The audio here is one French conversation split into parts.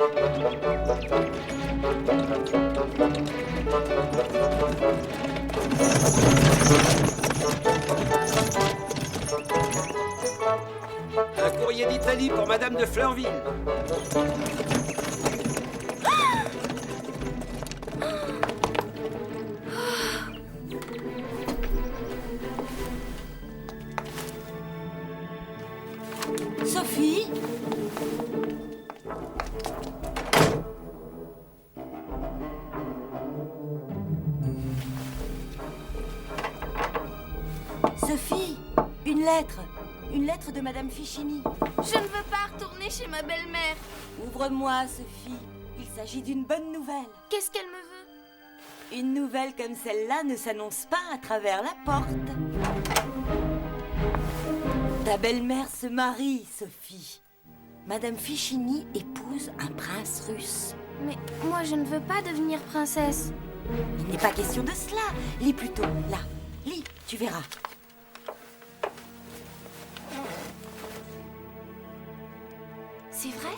Un courrier d'Italie pour Madame de Fleurville. Sophie? Sophie, une lettre. Une lettre de Madame Fichini. Je ne veux pas retourner chez ma belle-mère. Ouvre-moi, Sophie. Il s'agit d'une bonne nouvelle. Qu'est-ce qu'elle me veut? Une nouvelle comme celle-là ne s'annonce pas à travers la porte. Ta belle-mère se marie, Sophie. Madame Fichini épouse un prince russe. Mais moi, je ne veux pas devenir princesse. Il n'est pas question de cela. Lis plutôt, là. Lis, tu verras. C'est vrai?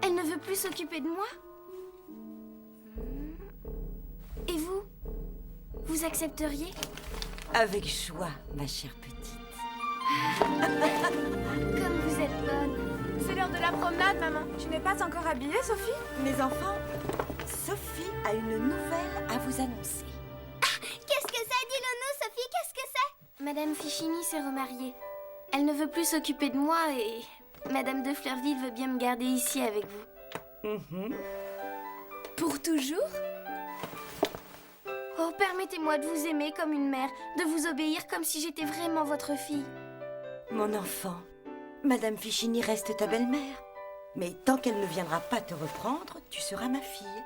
Elle ne veut plus s'occuper de moi? Et vous? Vous accepteriez? Avec joie, ma chère petite. Comme vous êtes bonne. C'est l'heure de la promenade, maman. Tu n'es pas encore habillée, Sophie? Mes enfants, Sophie a une nouvelle à vous annoncer. Qu'est-ce que c'est? Dis-le-nous, Sophie, qu'est-ce que c'est? Madame Fichini s'est remariée. Elle ne veut plus s'occuper de moi et Madame de Fleurville veut bien me garder ici avec vous. Pour toujours? Oh, permettez-moi de vous aimer comme une mère, de vous obéir comme si j'étais vraiment votre fille. Mon enfant, Madame Fichini reste ta belle-mère. Mais tant qu'elle ne viendra pas te reprendre, tu seras ma fille.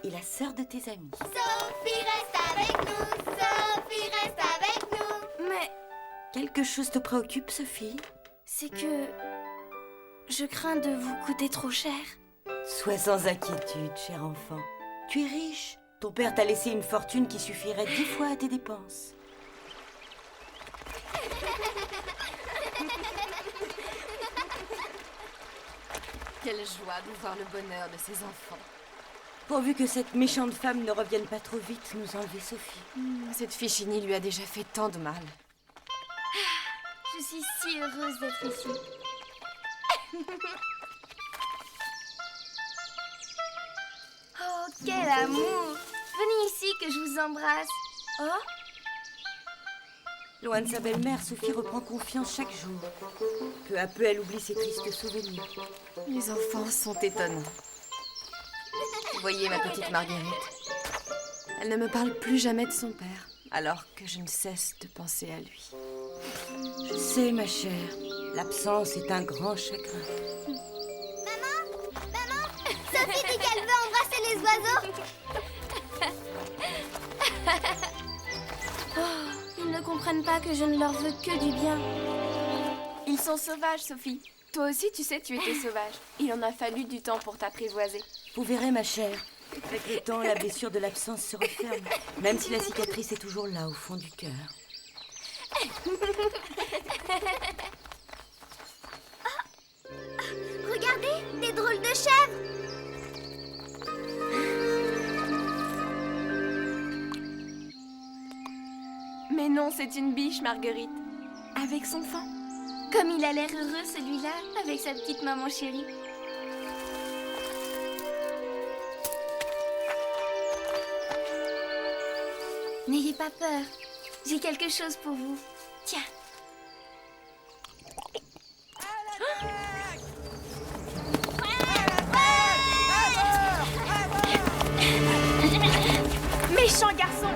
Et la sœur de tes amis. Sophie reste avec nous, Sophie reste avec nous. Mais Quelque chose te préoccupe, Sophie? c'est que je crains de vous coûter trop cher. Sois sans inquiétude, cher enfant. Tu es riche. Ton père t'a laissé une fortune qui suffirait 10 fois à tes dépenses. Quelle joie de voir le bonheur de ses enfants. Pourvu que cette méchante femme ne revienne pas trop vite nous enlever Sophie. Cette Fichini lui a déjà fait tant de mal. Je suis si heureuse d'être ici. Oh, quel amour! Venez ici que je vous embrasse. Oh, Loin de sa belle-mère, Sophie reprend confiance chaque jour. Peu à peu, elle oublie ses tristes souvenirs. Les enfants sont étonnants. Voyez ma petite Marguerite. Elle ne me parle plus jamais de son père, alors que je ne cesse de penser à lui. Je sais, ma chère, l'absence est un grand chagrin. Sophie dit qu'elle veut embrasser les oiseaux. Ils ne comprennent pas que je ne leur veux que du bien. Ils sont sauvages, Sophie. Toi aussi, tu sais, tu étais sauvage. Il en a fallu du temps pour t'apprivoiser. Vous verrez, ma chère, avec le temps, la blessure de l'absence se referme, même si la cicatrice est toujours là, au fond du cœur. Regardez, des drôles de chèvres. Mais non, c'est une biche, Marguerite. Avec son faim. Comme il a l'air heureux, celui-là, avec sa petite maman chérie. N'ayez pas peur. J'ai quelque chose pour vous. Tiens. Méchant garçon!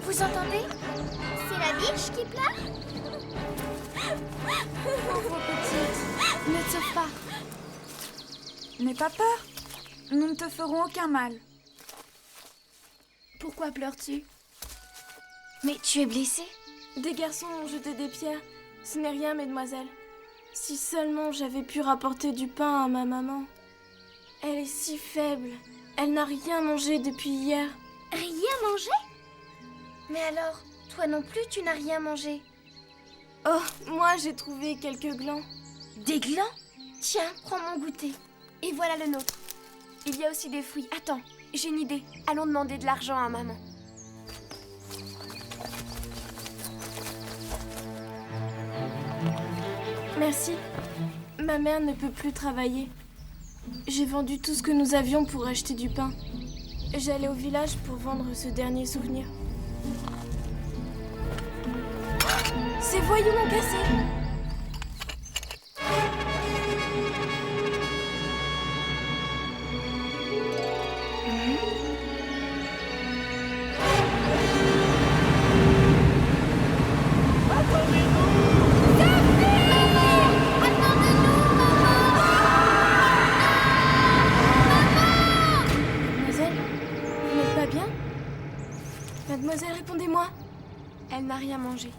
Vous entendez? C'est la biche qui pleure? Pauvre petite, ne te sauve pas. N'aie pas peur. Nous ne te ferons aucun mal. Pourquoi pleures-tu? Mais tu es blessée? Des garçons ont jeté des pierres. Ce n'est rien, mesdemoiselles. Si seulement j'avais pu rapporter du pain à ma maman. Elle est si faible. Elle n'a rien mangé depuis hier. Rien mangé? Mais alors, toi non plus, tu n'as rien mangé. Oh, moi j'ai trouvé quelques glands. Des glands? Tiens, prends mon goûter. Et voilà le nôtre. Il y a aussi des fruits. Attends, j'ai une idée. Allons demander de l'argent à maman. Merci. Ma mère ne peut plus travailler. J'ai vendu tout ce que nous avions pour acheter du pain. J'allais au village pour vendre ce dernier souvenir. Ces voyous m'ont cassé. Mademoiselle, vous n'êtes pas bien? Mademoiselle, répondez-moi. Elle n'a rien mangé.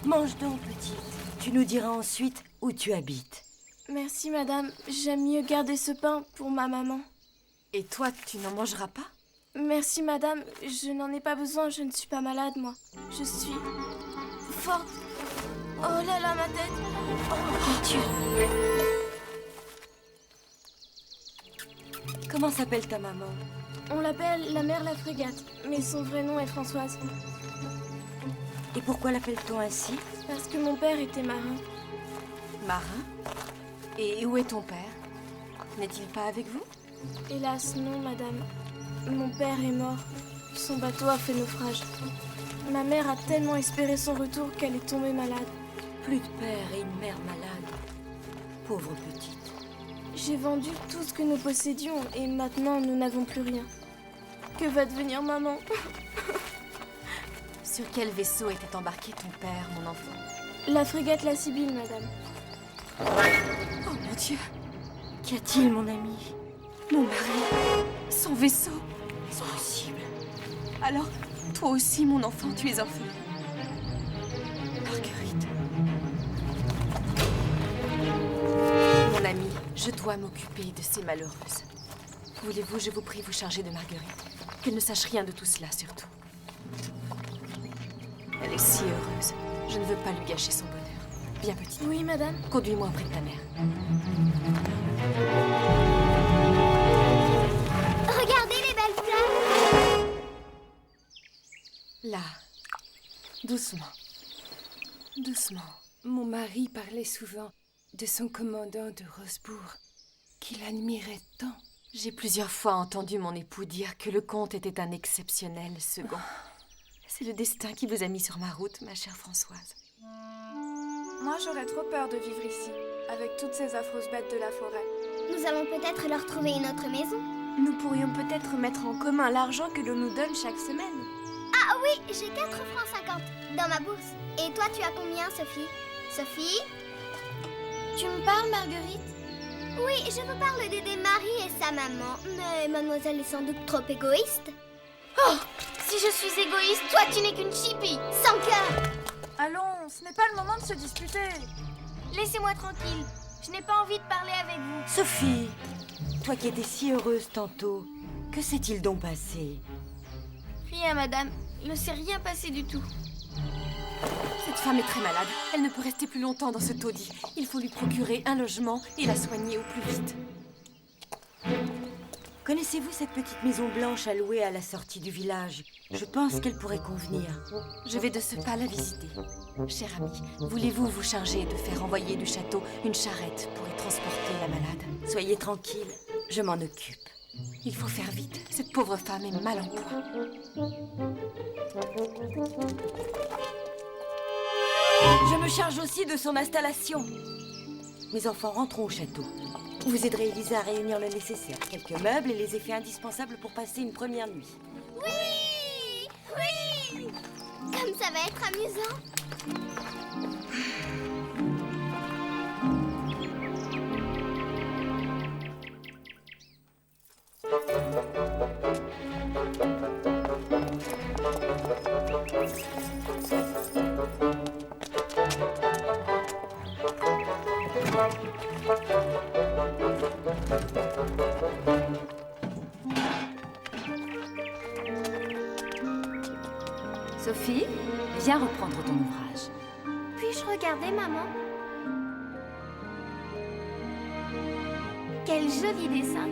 Mange donc, petite. Tu nous diras ensuite où tu habites. Merci, madame. J'aime mieux garder ce pain pour ma maman. Et toi, tu n'en mangeras pas? Merci, madame. Je n'en ai pas besoin. Je ne suis pas malade, moi. Je suis forte. Oh là là, ma tête. Oh, mon Dieu. Comment s'appelle ta maman? On l'appelle la mère la frégate, mais son vrai nom est Françoise. Et pourquoi l'appelle-t-on ainsi? Parce que mon père était marin. Marin? Et où est ton père? N'est-il pas avec vous? Hélas, non, madame. Mon père est mort. Son bateau a fait naufrage. Ma mère a tellement espéré son retour qu'elle est tombée malade. Plus de père et une mère malade. Pauvre petite. J'ai vendu tout ce que nous possédions et maintenant nous n'avons plus rien. Que va devenir maman? Sur quel vaisseau était embarqué ton père, mon enfant? La frégate La Sibylle, madame. Oh mon Dieu! Qu'y a-t-il, mon ami? Mon mari! Son vaisseau! C'est possible. Alors, toi aussi, mon enfant, tu es orphelin. Marguerite. Mon ami, je dois m'occuper de ces malheureuses. Voulez-vous, je vous prie, vous charger de Marguerite? Qu'elle ne sache rien de tout cela, surtout. Elle est si heureuse. Je ne veux pas lui gâcher son bonheur. Viens, petite. Oui, madame. Conduis-moi auprès de ta mère. Regardez les belles fleurs. Là. Doucement. Doucement. Mon mari parlait souvent de son commandant de Rosbourg, qu'il admirait tant. J'ai plusieurs fois entendu mon époux dire que le comte était un exceptionnel second. C'est le destin qui vous a mis sur ma route, ma chère Françoise. Moi, j'aurais trop peur de vivre ici, avec toutes ces affreuses bêtes de la forêt. Nous allons peut-être leur trouver une autre maison. Nous pourrions peut-être mettre en commun l'argent que l'on nous donne chaque semaine. Ah oui, j'ai 4 francs 50 dans ma bourse. Et toi, tu as combien, Sophie? Sophie? Tu me parles, Marguerite? Oui, je vous parle d'aider Marie et sa maman. Mais mademoiselle est sans doute trop égoïste. Oh! Si je suis égoïste, toi tu n'es qu'une chipie, sans cœur. Allons, ce n'est pas le moment de se disputer. Laissez-moi tranquille. Je n'ai pas envie de parler avec vous. Sophie, toi qui étais si heureuse tantôt, que s'est-il donc passé? Rien, madame. Il ne s'est rien passé du tout. Cette femme est très malade. Elle ne peut rester plus longtemps dans ce taudis. Il faut lui procurer un logement et la soigner au plus vite. Connaissez-vous cette petite maison blanche à louer à la sortie du village? Je pense qu'elle pourrait convenir. Je vais de ce pas la visiter. Cher ami, voulez-vous vous charger de faire envoyer du château une charrette pour y transporter la malade? Soyez tranquille, je m'en occupe. Il faut faire vite. Cette pauvre femme est mal en point. Je me charge aussi de son installation. Mes enfants rentrons au château. Vous aiderez Elisa à réunir le nécessaire, quelques meubles et les effets indispensables pour passer une première nuit. Oui! Oui! Comme ça va être amusant. Sophie, viens reprendre ton ouvrage. Puis-je regarder, maman? Quel joli dessin.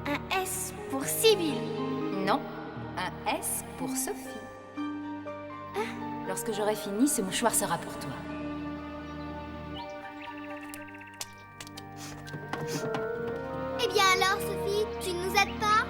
Un S pour Sibylle. Non, un S pour Sophie. Lorsque j'aurai fini, ce mouchoir sera pour toi. Eh bien alors, Sophie, tu ne nous aides pas?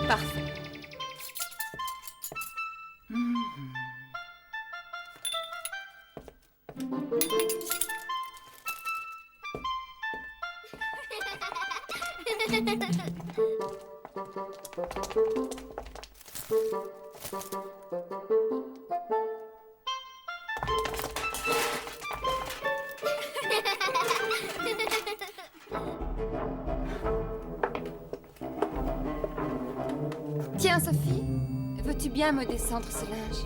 Parfait. Tiens, Sophie, veux-tu bien me descendre ce linge?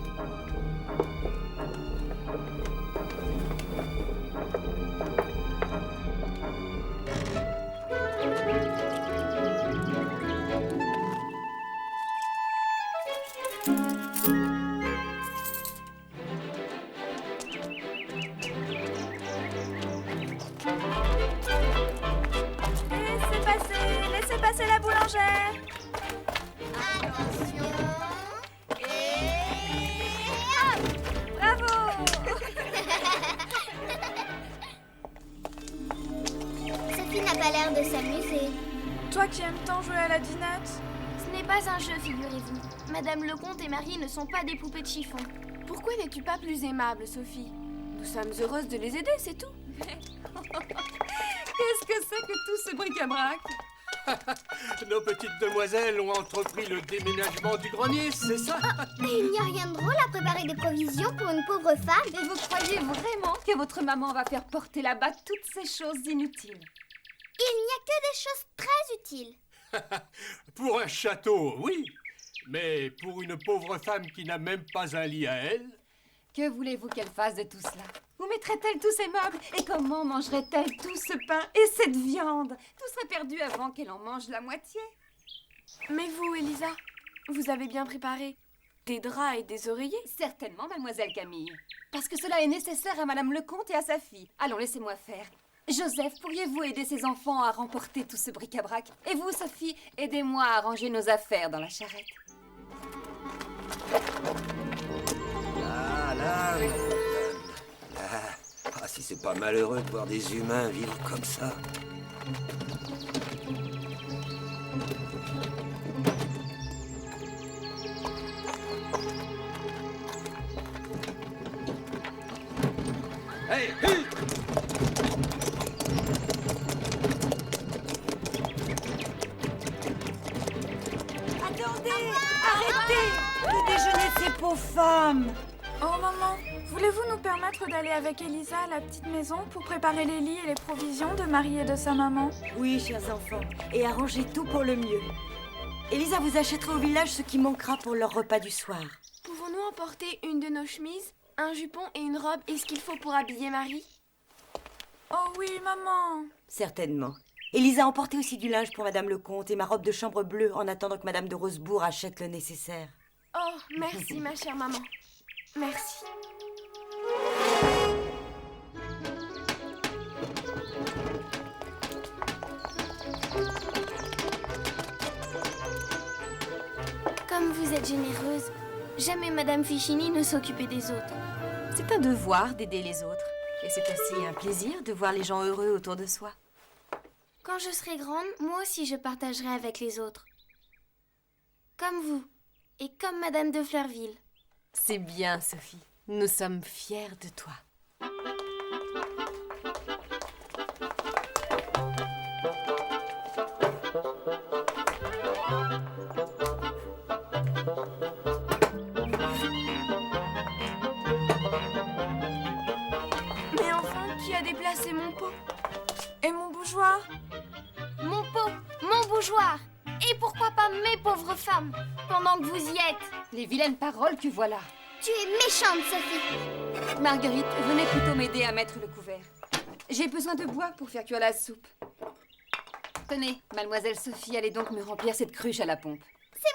Laissez passer la boulangère. Attention. Bravo. Sophie n'a pas l'air de s'amuser. Toi qui aimes tant jouer à la dinette. Ce n'est pas un jeu, figurez-vous. Madame Lecomte et Marie ne sont pas des poupées de chiffon. Pourquoi n'es-tu pas plus aimable, Sophie? Nous sommes heureuses de les aider, c'est tout. Qu'est-ce que c'est que tout ce bric-à-brac? Nos petites demoiselles ont entrepris le déménagement du grenier, c'est ça? Mais il n'y a rien de drôle à préparer des provisions pour une pauvre femme. Et vous croyez vraiment que votre maman va faire porter là-bas toutes ces choses inutiles? Il n'y a que des choses très utiles. Pour un château, oui. Mais pour une pauvre femme qui n'a même pas un lit à elle... Que voulez-vous qu'elle fasse de tout cela? Où mettrait-elle tous ces meubles? Et comment mangerait-elle tout ce pain et cette viande? Tout serait perdu avant qu'elle en mange la moitié. Mais vous, Elisa, vous avez bien préparé des draps et des oreillers? Certainement, mademoiselle Camille. Parce que cela est nécessaire à madame Lecomte et à sa fille. Allons, laissez-moi faire. Joseph, pourriez-vous aider ces enfants à remporter tout ce bric-à-brac? Et vous, Sophie, aidez-moi à ranger nos affaires dans la charrette. Ah, si c'est pas malheureux de voir des humains vivre comme ça. Hey, hey! Attendez! Arrêtez de déjeuner de ces pauvres femmes! Oh maman, voulez-vous nous permettre d'aller avec Elisa à la petite maison pour préparer les lits et les provisions de Marie et de sa maman? Oui, chers enfants, et arrangez tout pour le mieux. Elisa vous achètera au village ce qui manquera pour leur repas du soir. Pouvons-nous emporter une de nos chemises, un jupon et une robe et ce qu'il faut pour habiller Marie? Oh oui, maman. Certainement. Elisa a emporté aussi du linge pour Madame Lecomte et ma robe de chambre bleue en attendant que Madame de Rosebourg achète le nécessaire. Oh, merci ma chère maman. Merci. Comme vous êtes généreuse, jamais Madame Fichini ne s'occupait des autres. C'est un devoir d'aider les autres. Et c'est aussi un plaisir de voir les gens heureux autour de soi. Quand je serai grande, moi aussi je partagerai avec les autres. Comme vous, et comme Madame de Fleurville. C'est bien, Sophie. Nous sommes fiers de toi. bougeoir. Mon pot, mon bougeoir. Et pourquoi pas mes pauvres femmes, pendant que vous y êtes. Les vilaines paroles que voilà. Tu es méchante, Sophie. Marguerite, venez plutôt m'aider à mettre le couvert. J'ai besoin de bois pour faire cuire la soupe. Tenez, mademoiselle Sophie, allez donc me remplir cette cruche à la pompe. C'est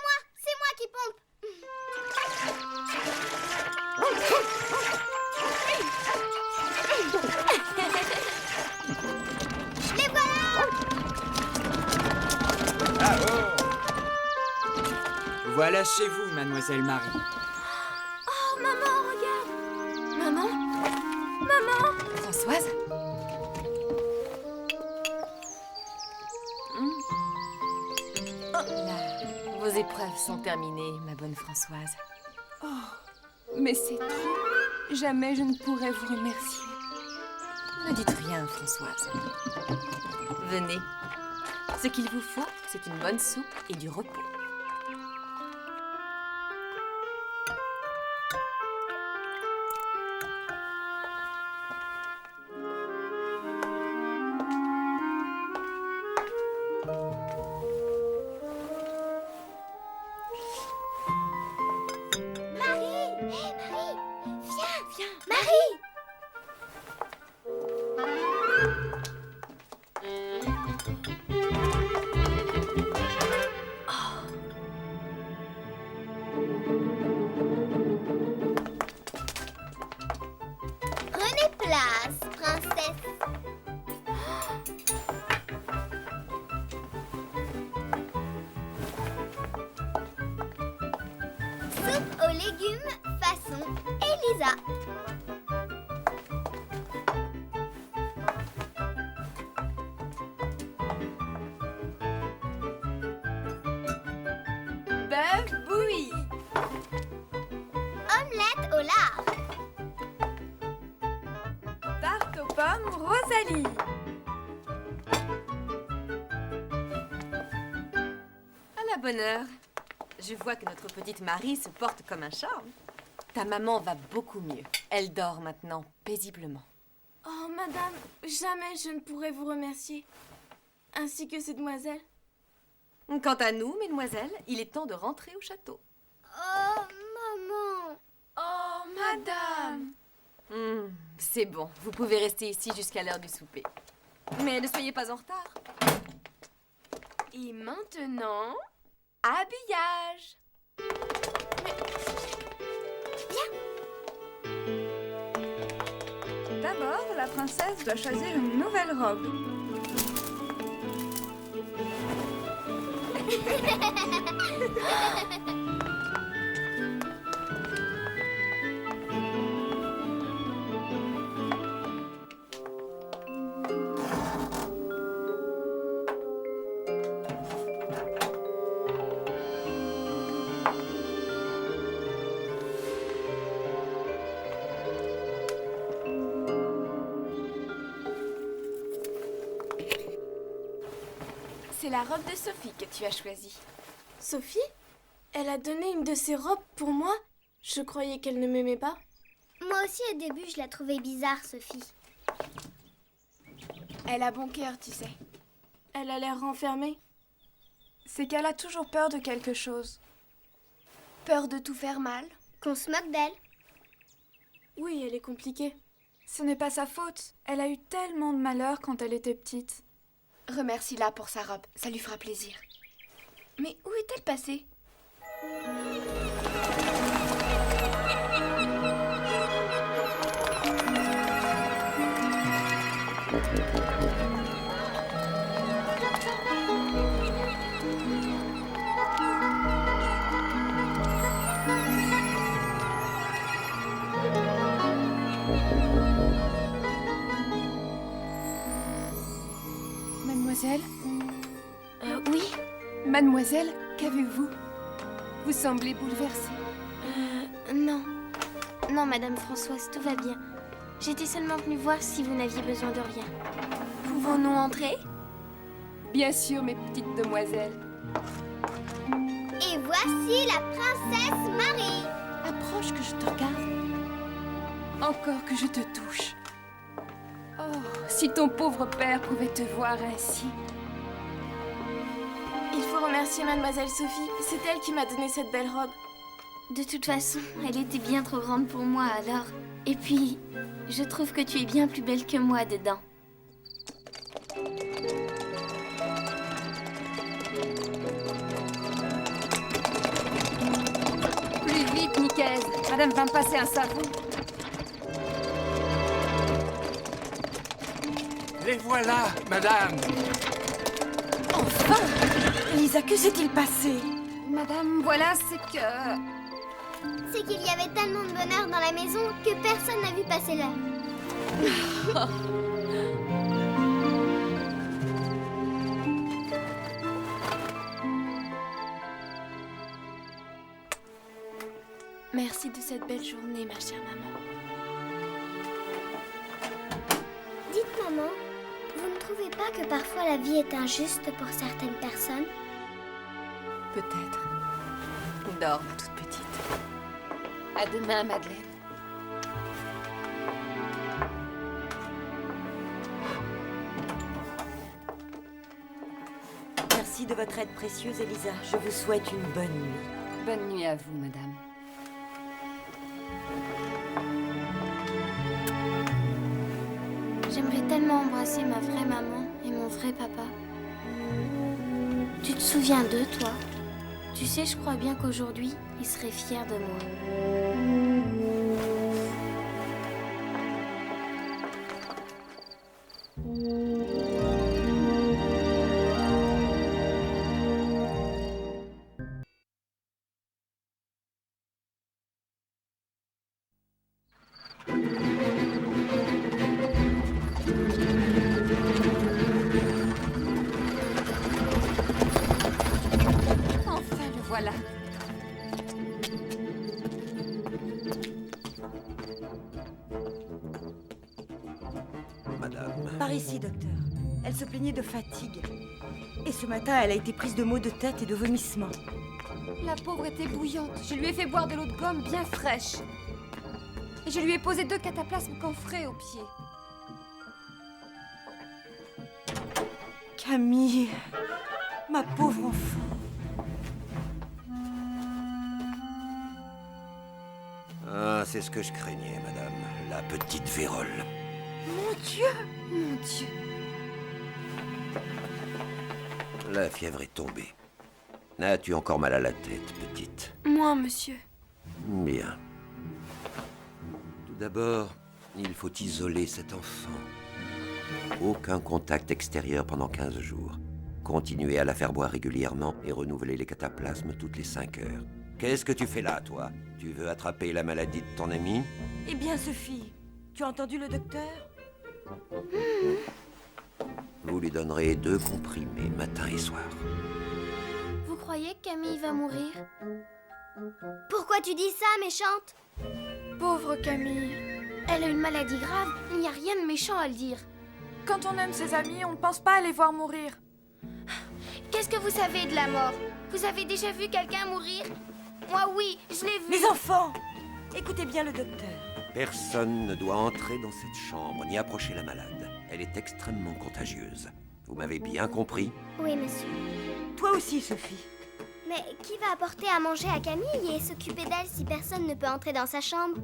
moi qui pompe. Les voilà. Voilà chez vous, mademoiselle Marie. Oh, maman, regarde. Maman? Maman? Françoise? Là, vos épreuves sont terminées, ma bonne Françoise. Mais c'est trop. Jamais je ne pourrais vous remercier. Ne dites rien, Françoise. Venez. Ce qu'il vous faut, c'est une bonne soupe et du repos. Marie. Prenez place, princesse. Soupe aux légumes façon Elisa. Bœuf bouilli. Omelette au lard. Tarte aux pommes Rosalie. À la bonne heure. Je vois que notre petite Marie se porte comme un charme. Ta maman va beaucoup mieux. Elle dort maintenant paisiblement. Oh, madame, jamais je ne pourrais vous remercier. Ainsi que ces demoiselles. Quant à nous, mesdemoiselles, il est temps de rentrer au château. Oh, maman. Oh, madame. C'est bon, vous pouvez rester ici jusqu'à l'heure du souper. Mais ne soyez pas en retard. Et maintenant, habillage. D'abord, la princesse doit choisir une nouvelle robe. C'est la robe de Sophie que tu as choisie. Sophie? Elle a donné une de ses robes pour moi? Je croyais qu'elle ne m'aimait pas. Moi aussi, au début, je la trouvais bizarre, Sophie. Elle a bon cœur, tu sais. Elle a l'air renfermée. C'est qu'elle a toujours peur de quelque chose. Peur de tout faire mal. Qu'on se moque d'elle. Oui, elle est compliquée. Ce n'est pas sa faute. Elle a eu tellement de malheur quand elle était petite. Remercie-la pour sa robe, ça lui fera plaisir. Mais où est-elle passée? Mademoiselle? Oui? Mademoiselle, qu'avez-vous? Vous semblez bouleversée. Non. Non, Madame Françoise, tout va bien. J'étais seulement venue voir si vous n'aviez besoin de rien. Pouvons-nous entrer? Bien sûr, mes petites demoiselles. Et voici la princesse Marie. Approche que je te regarde. Encore que je te touche. Oh, si ton pauvre père pouvait te voir ainsi. Il faut remercier Mademoiselle Sophie. C'est elle qui m'a donné cette belle robe. De toute façon, elle était bien trop grande pour moi alors. Et puis, je trouve que tu es bien plus belle que moi dedans. Plus vite, Nicaise. Madame va me passer un savon. Les voilà, madame. Enfin Elisa, que s'est-il passé? Madame, voilà, c'est que... C'est qu'il y avait tellement de bonheur dans la maison que personne n'a vu passer l'heure. Merci de cette belle journée, ma chère maman. Dites, maman, vous ne trouvez pas que parfois la vie est injuste pour certaines personnes? Peut-être. Dors, ma toute petite. À demain, Madeleine. Merci de votre aide précieuse, Elisa. Je vous souhaite une bonne nuit. Bonne nuit à vous, madame. J'aimerais tellement embrasser ma vraie maman et mon vrai papa. Tu te souviens d'eux, toi? Tu sais, je crois bien qu'aujourd'hui, ils seraient fiers de moi. Enfin, le voilà. Madame, Par ici, docteur. Elle se plaignait de fatigue. Et ce matin, elle a été prise de maux de tête et de vomissements. La pauvre était bouillante. Je lui ai fait boire de l'eau de gomme bien fraîche. Et je lui ai posé 2 cataplasmes camphrés aux pieds. Camille, ma pauvre enfant. ah, c'est ce que je craignais, madame. La petite vérole. Mon Dieu! Mon Dieu. La fièvre est tombée. As-tu encore mal à la tête, petite? Moi, monsieur. Bien. Tout d'abord, il faut isoler cet enfant. Aucun contact extérieur pendant 15 jours. Continuez à la faire boire régulièrement et renouveler les cataplasmes toutes les 5 heures. Qu'est-ce que tu fais là, toi? Tu veux attraper la maladie de ton ami? Eh bien, Sophie, tu as entendu le docteur? Vous lui donnerez 2 comprimés matin et soir. Vous croyez que Camille va mourir? Pourquoi tu dis ça, méchante? Pauvre Camille. Elle a une maladie grave, il n'y a rien de méchant à le dire. Quand on aime ses amis, on ne pense pas à les voir mourir. Qu'est-ce que vous savez de la mort? Vous avez déjà vu quelqu'un mourir? Moi, oui, je l'ai vu. Les enfants, écoutez bien le docteur. Personne ne doit entrer dans cette chambre ni approcher la malade. Elle est extrêmement contagieuse. Vous m'avez bien compris? Oui, monsieur. Toi aussi, Sophie. Mais qui va apporter à manger à Camille et s'occuper d'elle si personne ne peut entrer dans sa chambre?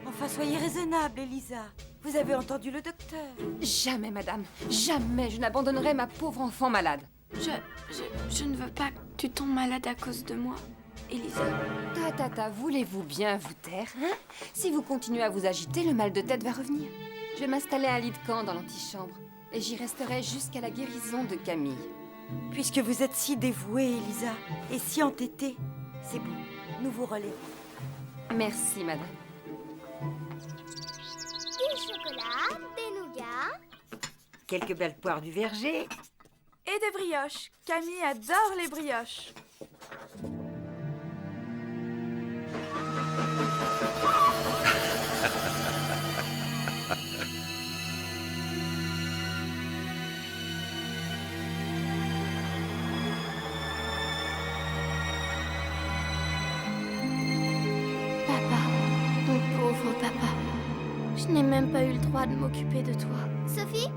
Enfin, soyez raisonnable, Elisa. Vous avez entendu le docteur. Jamais, madame. Jamais je n'abandonnerai ma pauvre enfant malade. Je ne veux pas que tu tombes malade à cause de moi, Elisa. Voulez-vous bien vous taire, hein? Si vous continuez à vous agiter, le mal de tête va revenir. Je vais m'installer à un lit de camp dans l'antichambre. Et j'y resterai jusqu'à la guérison de Camille. Puisque vous êtes si dévouée, Elisa, et si entêtée, c'est bon, nous vous relèverons. Merci, madame. Du chocolat, des nougats. Quelques belles poires du verger. Et des brioches. Camille adore les brioches. Papa, mon pauvre papa. Je n'ai même même pas eu le droit de m'occuper de toi. Sophie?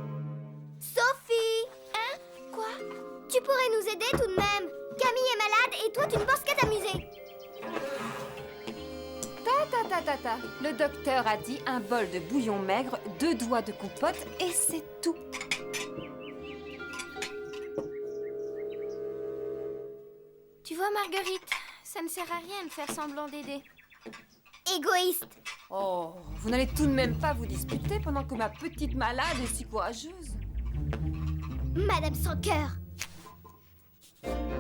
Sophie! Hein? Quoi? Tu pourrais nous aider tout de même. Camille est malade et toi tu ne penses qu'à t'amuser. Ta. Le docteur a dit un bol de bouillon maigre, 2 doigts de compote et c'est tout. Tu vois, Marguerite, ça ne sert à rien de faire semblant d'aider. Égoïste. Oh, vous n'allez tout de même pas vous disputer pendant que ma petite malade est si courageuse. Madame sans cœur.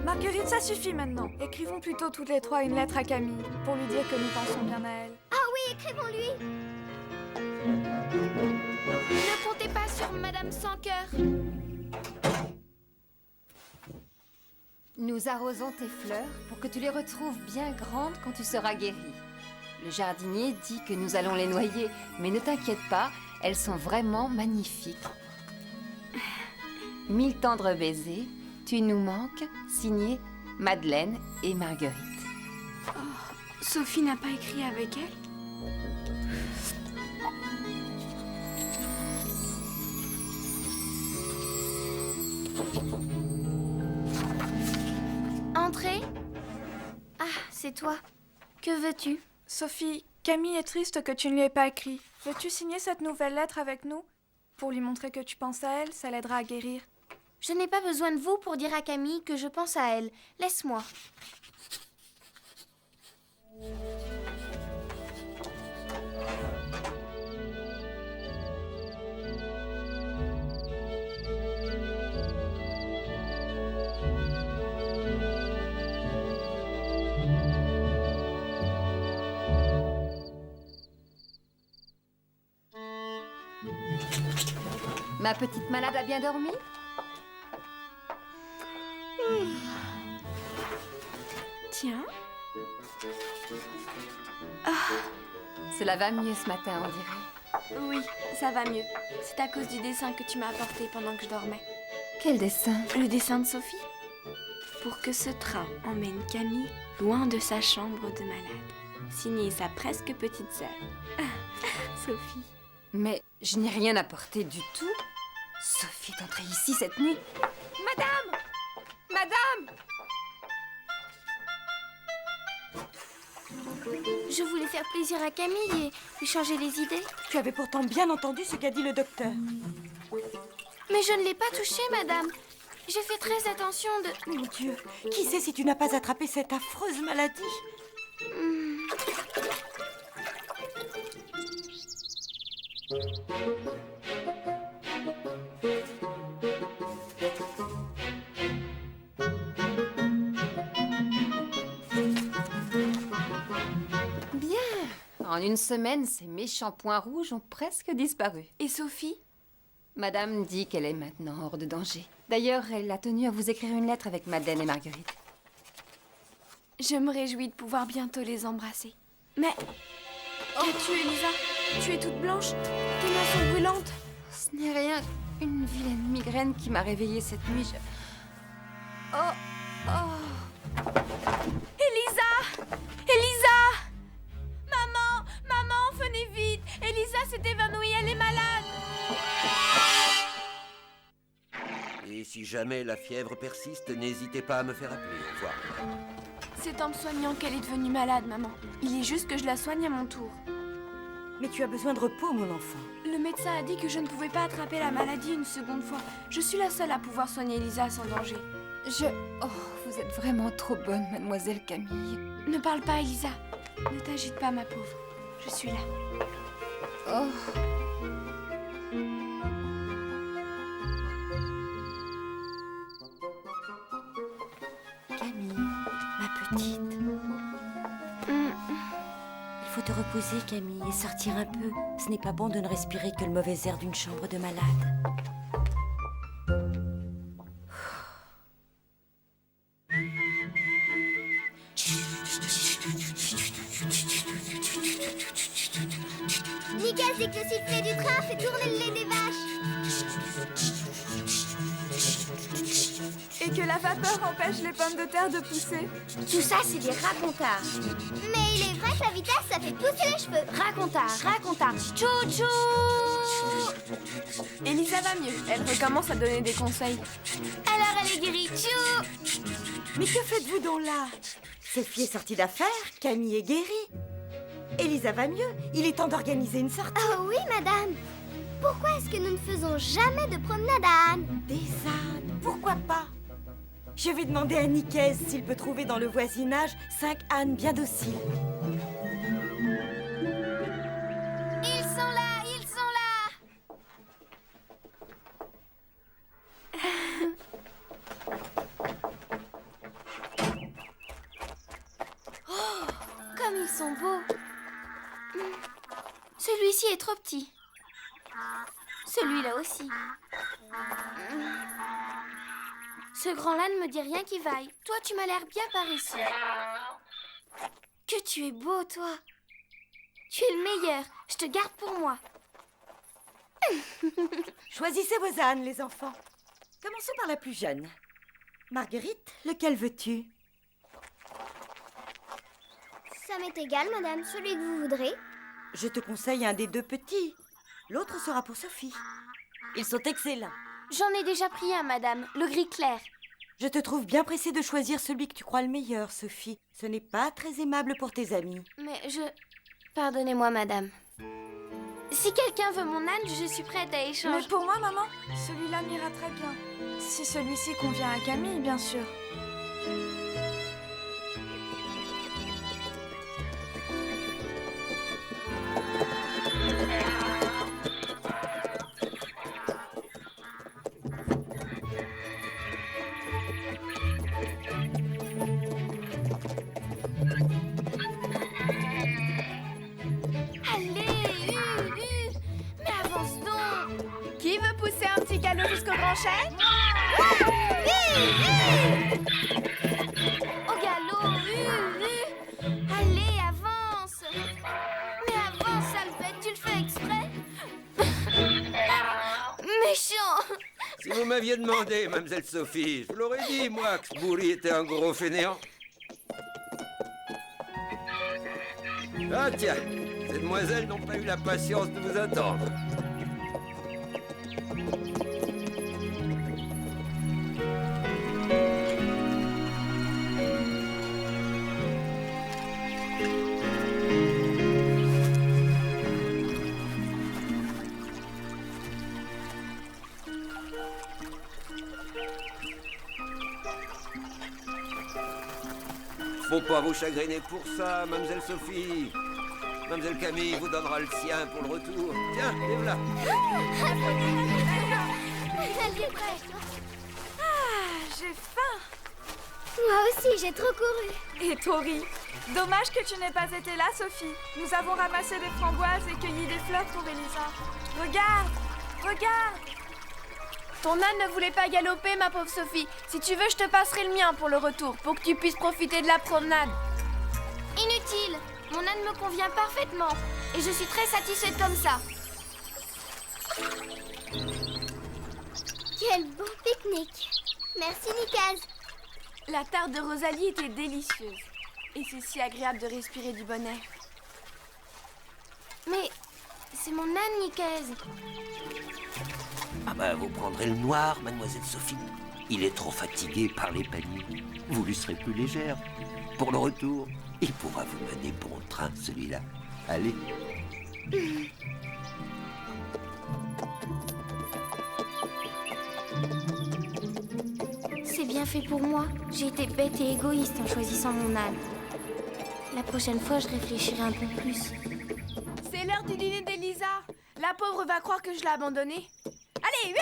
Marguerite, ça suffit maintenant. Écrivons plutôt toutes les 3 une lettre à Camille pour lui dire que nous pensons bien à elle. Ah oui, écrivons-lui. Ne comptez pas sur Madame sans cœur. Nous arrosons tes fleurs pour que tu les retrouves bien grandes quand tu seras guérie. Le jardinier dit que nous allons les noyer, mais ne t'inquiète pas, elles sont vraiment magnifiques. 1000 tendres baisers, tu nous manques, signé Madeleine et Marguerite. Sophie n'a pas écrit avec elle? Entrez. Ah, c'est toi. Que veux-tu? Sophie, Camille est triste que tu ne lui aies pas écrit. Veux-tu signer cette nouvelle lettre avec nous? Pour lui montrer que tu penses à elle, ça l'aidera à guérir. Je n'ai pas besoin de vous pour dire à Camille que je pense à elle. Laisse-moi. Ma petite malade a bien dormi? Tiens. Cela va mieux ce matin, on dirait. Oui, ça va mieux. C'est à cause du dessin que tu m'as apporté pendant que je dormais. Quel dessin? Le dessin de Sophie. Pour que ce train emmène Camille loin de sa chambre de malade. Signé sa presque petite sœur. Sophie. Mais je n'ai rien apporté du tout. Sophie est entrée ici cette nuit. Madame! Madame! Je voulais faire plaisir à Camille et lui changer les idées. Tu avais pourtant bien entendu ce qu'a dit le docteur. Mais je ne l'ai pas touchée, madame. J'ai fait très attention de... Mon Dieu, qui sait si tu n'as pas attrapé cette affreuse maladie? Bien. En une semaine, ces méchants points rouges ont presque disparu. Et Sophie? Madame dit qu'elle est maintenant hors de danger. D'ailleurs, elle a tenu à vous écrire une lettre avec Madeleine et Marguerite. Je me réjouis de pouvoir bientôt les embrasser. Mais... Qu'as-tu, Elisa? Tu es toute blanche? Tes mains sont brûlantes? Ce n'est rien, une vilaine migraine qui m'a réveillée cette nuit. Elisa! Elisa! Maman, venez vite! Elisa s'est évanouie, elle est malade! Et si jamais la fièvre persiste, n'hésitez pas à me faire appeler. Au revoir. C'est en me soignant qu'elle est devenue malade, maman. Il est juste que je la soigne à mon tour. Mais tu as besoin de repos, mon enfant. Le médecin a dit que je ne pouvais pas attraper la maladie une seconde fois. Je suis la seule à pouvoir soigner Elisa sans danger. Oh, vous êtes vraiment trop bonne, mademoiselle Camille. Ne parle pas, Elisa. Ne t'agite pas, ma pauvre. Je suis là. Oh. Camille, ma petite. Il faut te reposer, Camille, et sortir un peu. Ce n'est pas bon de ne respirer que le mauvais air d'une chambre de malade. Nickel, c'est que le sifflet du train fait tourner le lait des vaches. Et que la vapeur empêche les pommes de terre de pousser. Tout ça, c'est des racontards. Mais il est vrai que la vitesse, ça fait pousser les cheveux. Racontards. Chou-chou. Elisa va mieux. Elle recommence à donner des conseils. Alors, elle est guérie. Chou. Mais que faites-vous donc là? Sophie est sortie d'affaires, Camille est guérie. Elisa va mieux, il est temps d'organiser une sortie. Oh oui, madame. Pourquoi est-ce que nous ne faisons jamais de promenade à âne? Des ânes, pourquoi pas? Je vais demander à Nicaise s'il peut trouver dans le voisinage 5 ânes bien dociles. Ils sont là. Oh, comme ils sont beaux. Celui-ci est trop petit. Celui-là aussi. Ce grand-là ne me dit rien qui vaille. Toi, tu m'as l'air bien par ici. Que tu es beau, toi. Tu es le meilleur. Je te garde pour moi. Choisissez vos ânes, les enfants. Commençons par la plus jeune. Marguerite, lequel veux-tu? Ça m'est égal, madame, celui que vous voudrez. Je te conseille un des 2 petits. L'autre sera pour Sophie. Ils sont excellents. J'en ai déjà pris un, madame, le gris clair. Je te trouve bien pressée de choisir celui que tu crois le meilleur, Sophie. Ce n'est pas très aimable pour tes amis. Mais Pardonnez-moi, madame. Si quelqu'un veut mon âne, je suis prête à échanger. Mais pour moi, maman, celui-là m'ira très bien. Si celui-ci convient à Camille, bien sûr. Jusqu'au grand chêne? Au galop, Allez, avance. Mais avance, Albert, tu le fais exprès? Méchant. Si vous m'aviez demandé, mademoiselle Sophie, je vous l'aurais dit, moi, que ce bourri était un gros fainéant. Ah tiens, ces demoiselles n'ont pas eu la patience de vous attendre. Faut pas vous chagriner pour ça, mademoiselle Sophie. Mademoiselle Camille vous donnera le sien pour le retour. Tiens, les voilà. J'ai faim. Moi aussi, j'ai trop couru. Et Tori. Dommage que tu n'aies pas été là, Sophie. Nous avons ramassé des framboises et cueilli des fleurs pour Elisa. Regarde. Ton âne ne voulait pas galoper, ma pauvre Sophie. Si tu veux, je te passerai le mien pour le retour, pour que tu puisses profiter de la promenade. Inutile. Mon âne me convient parfaitement. Et je suis très satisfaite comme ça. Quel bon pique-nique. Merci, Nicaise. La tarte de Rosalie était délicieuse. Et c'est si agréable de respirer du bon air. Mais c'est mon âne, Nicaise. Ah bah, vous prendrez le noir, mademoiselle Sophie. Il est trop fatigué par les paniers. Vous lui serez plus légère. Pour le retour, il pourra vous mener bon train, celui-là. Allez. C'est bien fait pour moi. J'ai été bête et égoïste en choisissant mon âne. La prochaine fois, je réfléchirai un peu plus. C'est l'heure du dîner d'Elisa. La pauvre va croire que je l'ai abandonnée. Allez, oui!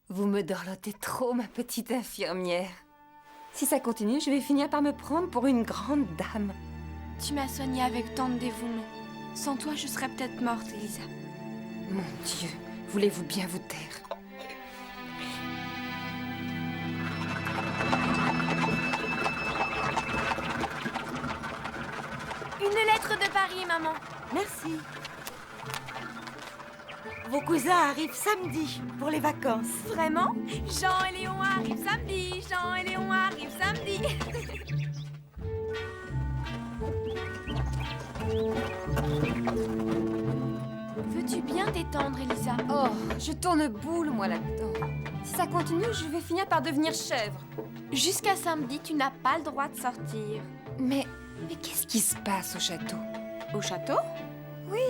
Vous me dorlotez trop, ma petite infirmière. Si ça continue, je vais finir par me prendre pour une grande dame. Tu m'as soignée avec tant de dévouement. Sans toi, je serais peut-être morte, Elisa. Mon Dieu, voulez-vous bien vous taire? Une lettre de Paris, maman. Merci. Vos cousins arrivent samedi pour les vacances. Vraiment? Jean et Léon arrivent samedi. Jean et Léon arrivent samedi. Veux-tu bien t'étendre, Elisa? Oh, je tourne boule, moi, là-dedans. Si ça continue, je vais finir par devenir chèvre. Jusqu'à samedi, tu n'as pas le droit de sortir. Mais qu'est-ce qui se passe au château? Au château? Oui,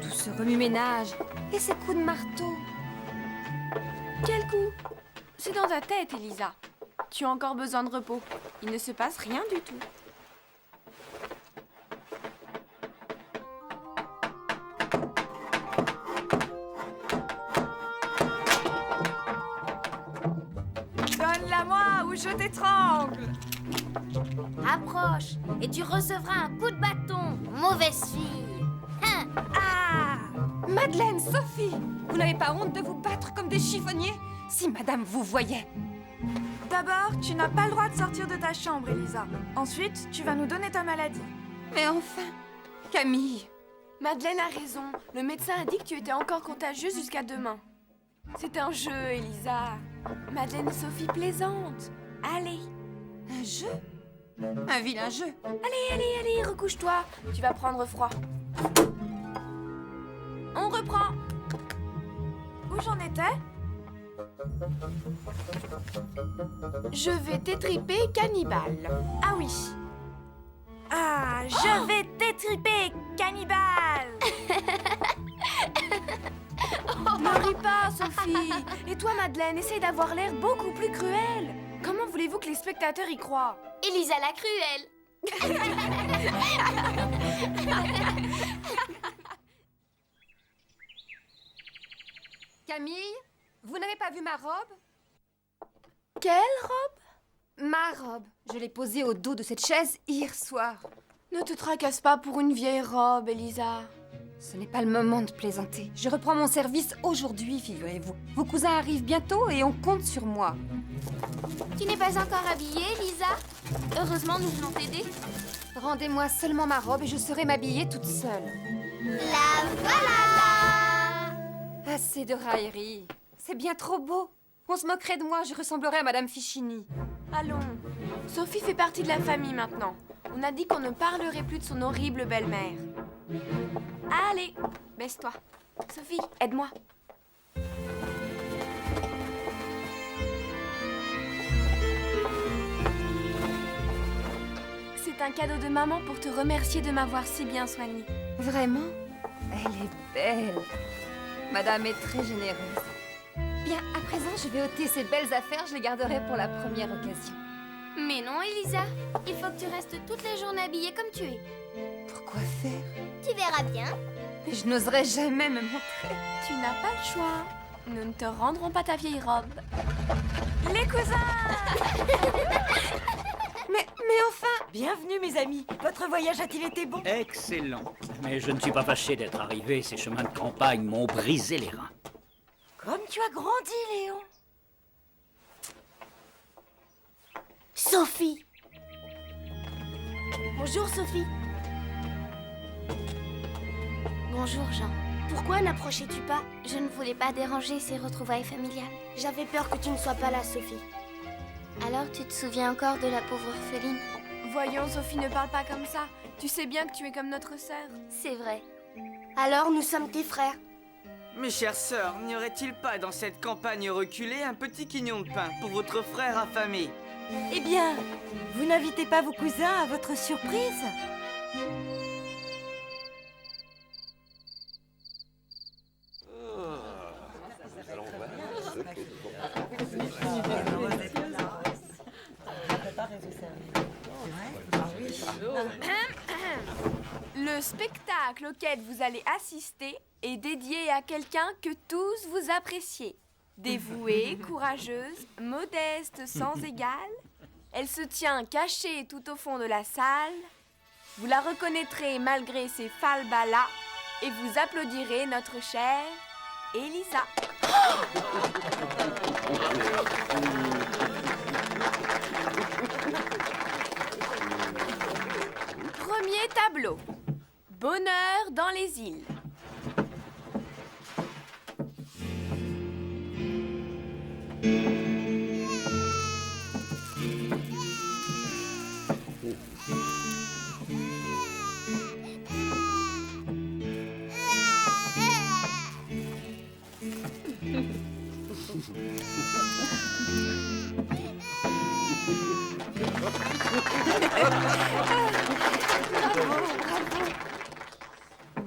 tout ce remue-ménage et ces coups de marteau. Quel coup? C'est dans ta tête, Elisa. Tu as encore besoin de repos. Il ne se passe rien du tout. Donne-la-moi ou je t'étrangle. Approche et tu recevras un coup de bâton, mauvaise fille. Hein. Ah! Madeleine, Sophie, vous n'avez pas honte de vous battre comme des chiffonniers? Si madame vous voyait. D'abord, tu n'as pas le droit de sortir de ta chambre, Elisa. Ensuite, tu vas nous donner ta maladie. Mais enfin, Camille. Madeleine a raison. Le médecin a dit que tu étais encore contagieuse jusqu'à demain. C'est un jeu, Elisa. Madeleine et Sophie plaisantent. Allez. Un jeu? Un vilain jeu. Allez, recouche-toi. Tu vas prendre froid. On reprend. Où j'en étais? Je vais t'étriper, cannibale. Ah oui. Ah, je vais t'étriper, cannibale. Ne ris pas, Sophie. Et toi, Madeleine, essaye d'avoir l'air beaucoup plus cruelle. Comment voulez-vous que les spectateurs y croient? Elisa la cruelle. Camille, vous n'avez pas vu ma robe? Quelle robe? Ma robe. Je l'ai posée au dos de cette chaise hier soir. Ne te tracasse pas pour une vieille robe, Elisa. Ce n'est pas le moment de plaisanter. Je reprends mon service aujourd'hui, figurez-vous. Vos cousins arrivent bientôt et on compte sur moi. Tu n'es pas encore habillée, Lisa? Heureusement, nous voulons t'aider. Rendez-moi seulement ma robe et je saurai m'habiller toute seule. La voilà! Assez de raillerie. C'est bien trop beau. On se moquerait de moi, je ressemblerais à Madame Fichini. Allons. Sophie fait partie de la famille maintenant. On a dit qu'on ne parlerait plus de son horrible belle-mère. Allez, baisse-toi. Sophie, aide-moi. C'est un cadeau de maman pour te remercier de m'avoir si bien soignée. Vraiment? Elle est belle. Madame est très généreuse. Bien, à présent, je vais ôter ces belles affaires, je les garderai pour la première occasion. Mais non, Elisa. Il faut que tu restes toute la journée habillée comme tu es. Pourquoi faire? Tu verras bien. Mais je n'oserais jamais me montrer. Tu n'as pas le choix. Nous ne te rendrons pas ta vieille robe. Les cousins! Mais enfin... Bienvenue, mes amis. Votre voyage a-t-il été bon? Excellent. Mais je ne suis pas fâché d'être arrivé. Ces chemins de campagne m'ont brisé les reins. Comme tu as grandi, Léon. Sophie! Bonjour, Sophie. Bonjour, Jean. Pourquoi n'approchais-tu pas? Je ne voulais pas déranger ces retrouvailles familiales. J'avais peur que tu ne sois pas là, Sophie. Alors, tu te souviens encore de la pauvre orpheline? Voyons, Sophie, ne parle pas comme ça. Tu sais bien que tu es comme notre sœur. C'est vrai. Alors, nous sommes tes frères. Mes chères sœurs, n'y aurait-il pas dans cette campagne reculée un petit quignon de pain pour votre frère affamé? Eh bien, vous n'invitez pas vos cousins à votre surprise? Le spectacle auquel vous allez assister est dédié à quelqu'un que tous vous appréciez. Dévouée, courageuse, modeste sans égal, elle se tient cachée tout au fond de la salle. Vous la reconnaîtrez malgré ses falbalas et vous applaudirez notre chère Elisa. Premier tableau. Bonheur dans les îles.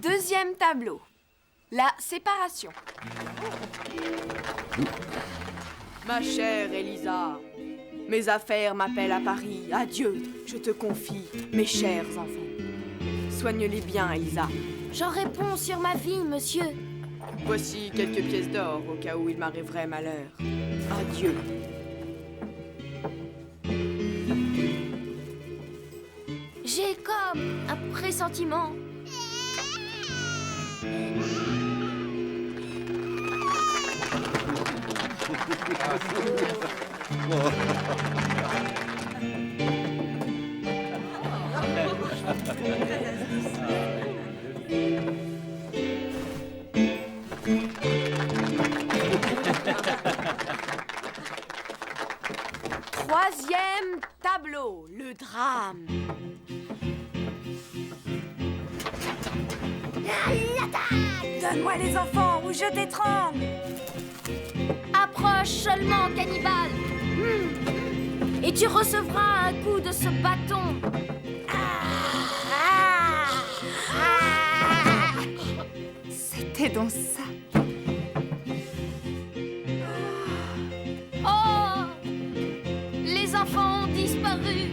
Deuxième tableau. La séparation. Ma chère Elisa, mes affaires m'appellent à Paris. Adieu, je te confie mes chers enfants. Soigne-les bien, Elisa. J'en réponds sur ma vie, monsieur. Voici quelques pièces d'or au cas où il m'arriverait malheur. Adieu. J'ai comme un pressentiment. Troisième tableau, le drame. Donne-moi les enfants ou je t'étrangle. Approche seulement, cannibale. Et tu recevras un coup de ce bâton. C'était donc ça. Oh! Les enfants ont disparu.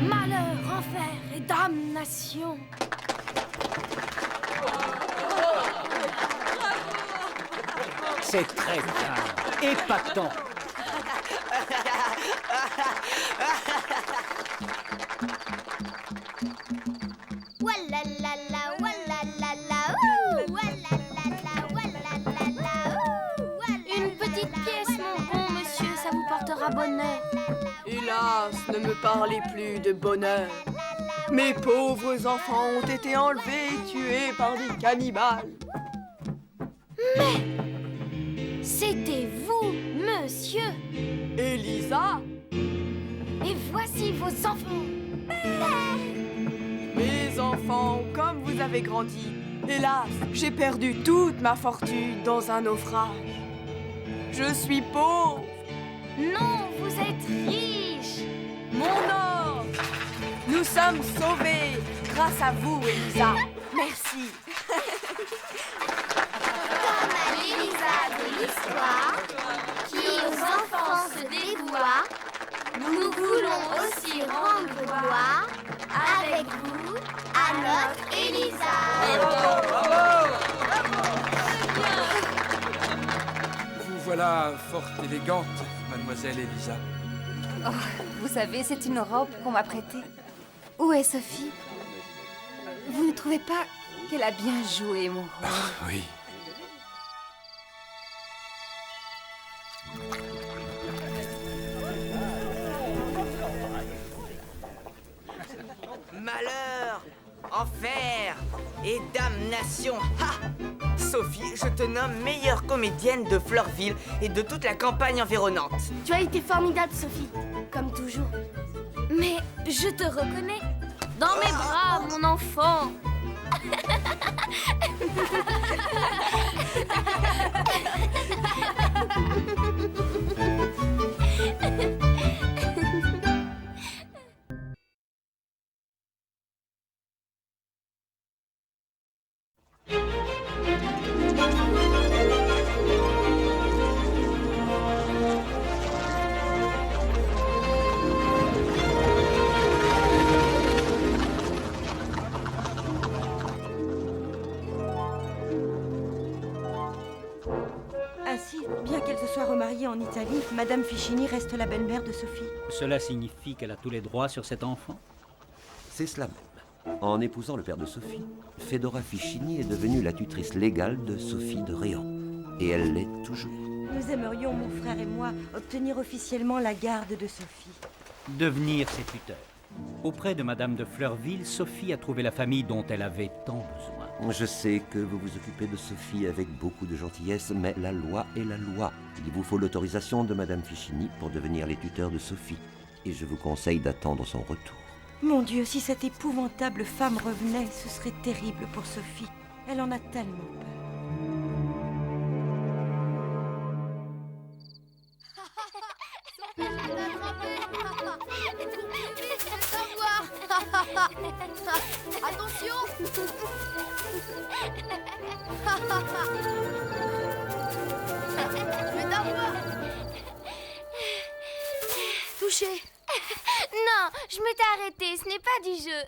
Malheur, enfer et damnation. C'est très bien. Épatant. Oualalala, oualalala, ouh, oualalala, oualalala, ouh. Une petite pièce, mon bon monsieur, ça vous portera bonheur. Hélas, ne me parlez plus de bonheur. Mes pauvres enfants ont été enlevés et tués par des cannibales. Mais c'était vous, monsieur. Elisa, Et voici vos enfants. mes enfants, comme vous avez grandi, hélas, j'ai perdu toute ma fortune dans un naufrage. Je suis pauvre. Non, vous êtes riche. Mon or, nous sommes sauvés grâce à vous, Elisa. Merci. Comme à l'Élisa de l'histoire, qui aux enfants se dévoie, nous voulons aussi rendre gloire avec vous à notre Élisa. Vous voilà fort élégante, mademoiselle Elisa. Oh, vous savez, c'est une robe qu'on m'a prêtée. Où est Sophie? Vous ne trouvez pas qu'elle a bien joué mon rôle? Oui. Malheur, enfer et damnation. Ha! Sophie, je te nomme meilleure comédienne de Fleurville et de toute la campagne environnante. Tu as été formidable, Sophie, comme toujours. Mais je te reconnais. Dans mes bras, mon enfant. Ainsi, bien qu'elle se soit remariée en Italie, Madame Ficini reste la belle-mère de Sophie. Cela signifie qu'elle a tous les droits sur cet enfant? C'est cela même. En épousant le père de Sophie, Fedora Ficini est devenue la tutrice légale de Sophie de Réan. Et elle l'est toujours. Nous aimerions, mon frère et moi, obtenir officiellement la garde de Sophie. Devenir ses tuteurs. Auprès de Madame de Fleurville, Sophie a trouvé la famille dont elle avait tant besoin. Je sais que vous vous occupez de Sophie avec beaucoup de gentillesse, mais la loi est la loi. Il vous faut l'autorisation de Madame Ficini pour devenir les tuteurs de Sophie. Et je vous conseille d'attendre son retour. Mon Dieu, si cette épouvantable femme revenait, ce serait terrible pour Sophie. Elle en a tellement peur. Attention! Je dors pas. Touché. Non, je m'étais arrêtée, ce n'est pas du jeu.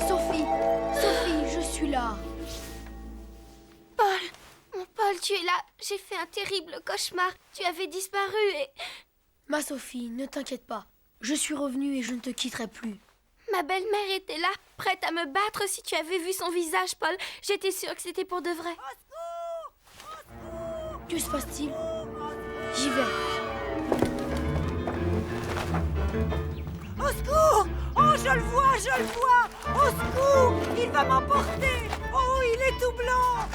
Sophie, je suis là. Paul, mon Paul, tu es là. J'ai fait un terrible cauchemar. Tu avais disparu et... Ma Sophie, ne t'inquiète pas. Je suis revenue et je ne te quitterai plus. Ma belle-mère était là, prête à me battre si tu avais vu son visage, Paul. J'étais sûre que c'était pour de vrai. Que se passe-t-il? J'y vais. Au secours! Oh, je le vois! Au secours! Il va m'emporter! Oh, il est tout blanc!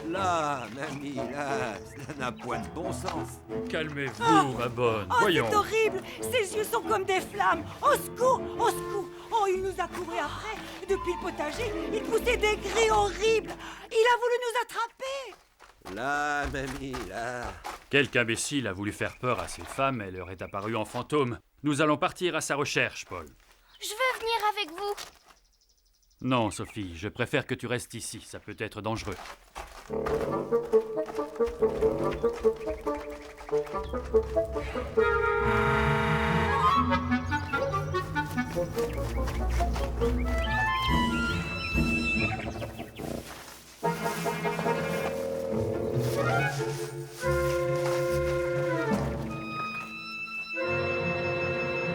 Là, mamie, là, ça n'a point de bon sens. Calmez-vous, ma bonne. Oh, Voyons. c'est horrible! Ses yeux sont comme des flammes! Au secours! Au secours! Oh, il nous a couru après! Depuis le potager, il poussait des cris horribles! Il a voulu nous attraper! Là, mamie, là. Quelque imbécile a voulu faire peur à ces femmes, elle leur est apparue en fantôme. Nous allons partir à sa recherche, Paul. Je veux venir avec vous. Non, Sophie, je préfère que tu restes ici, ça peut être dangereux.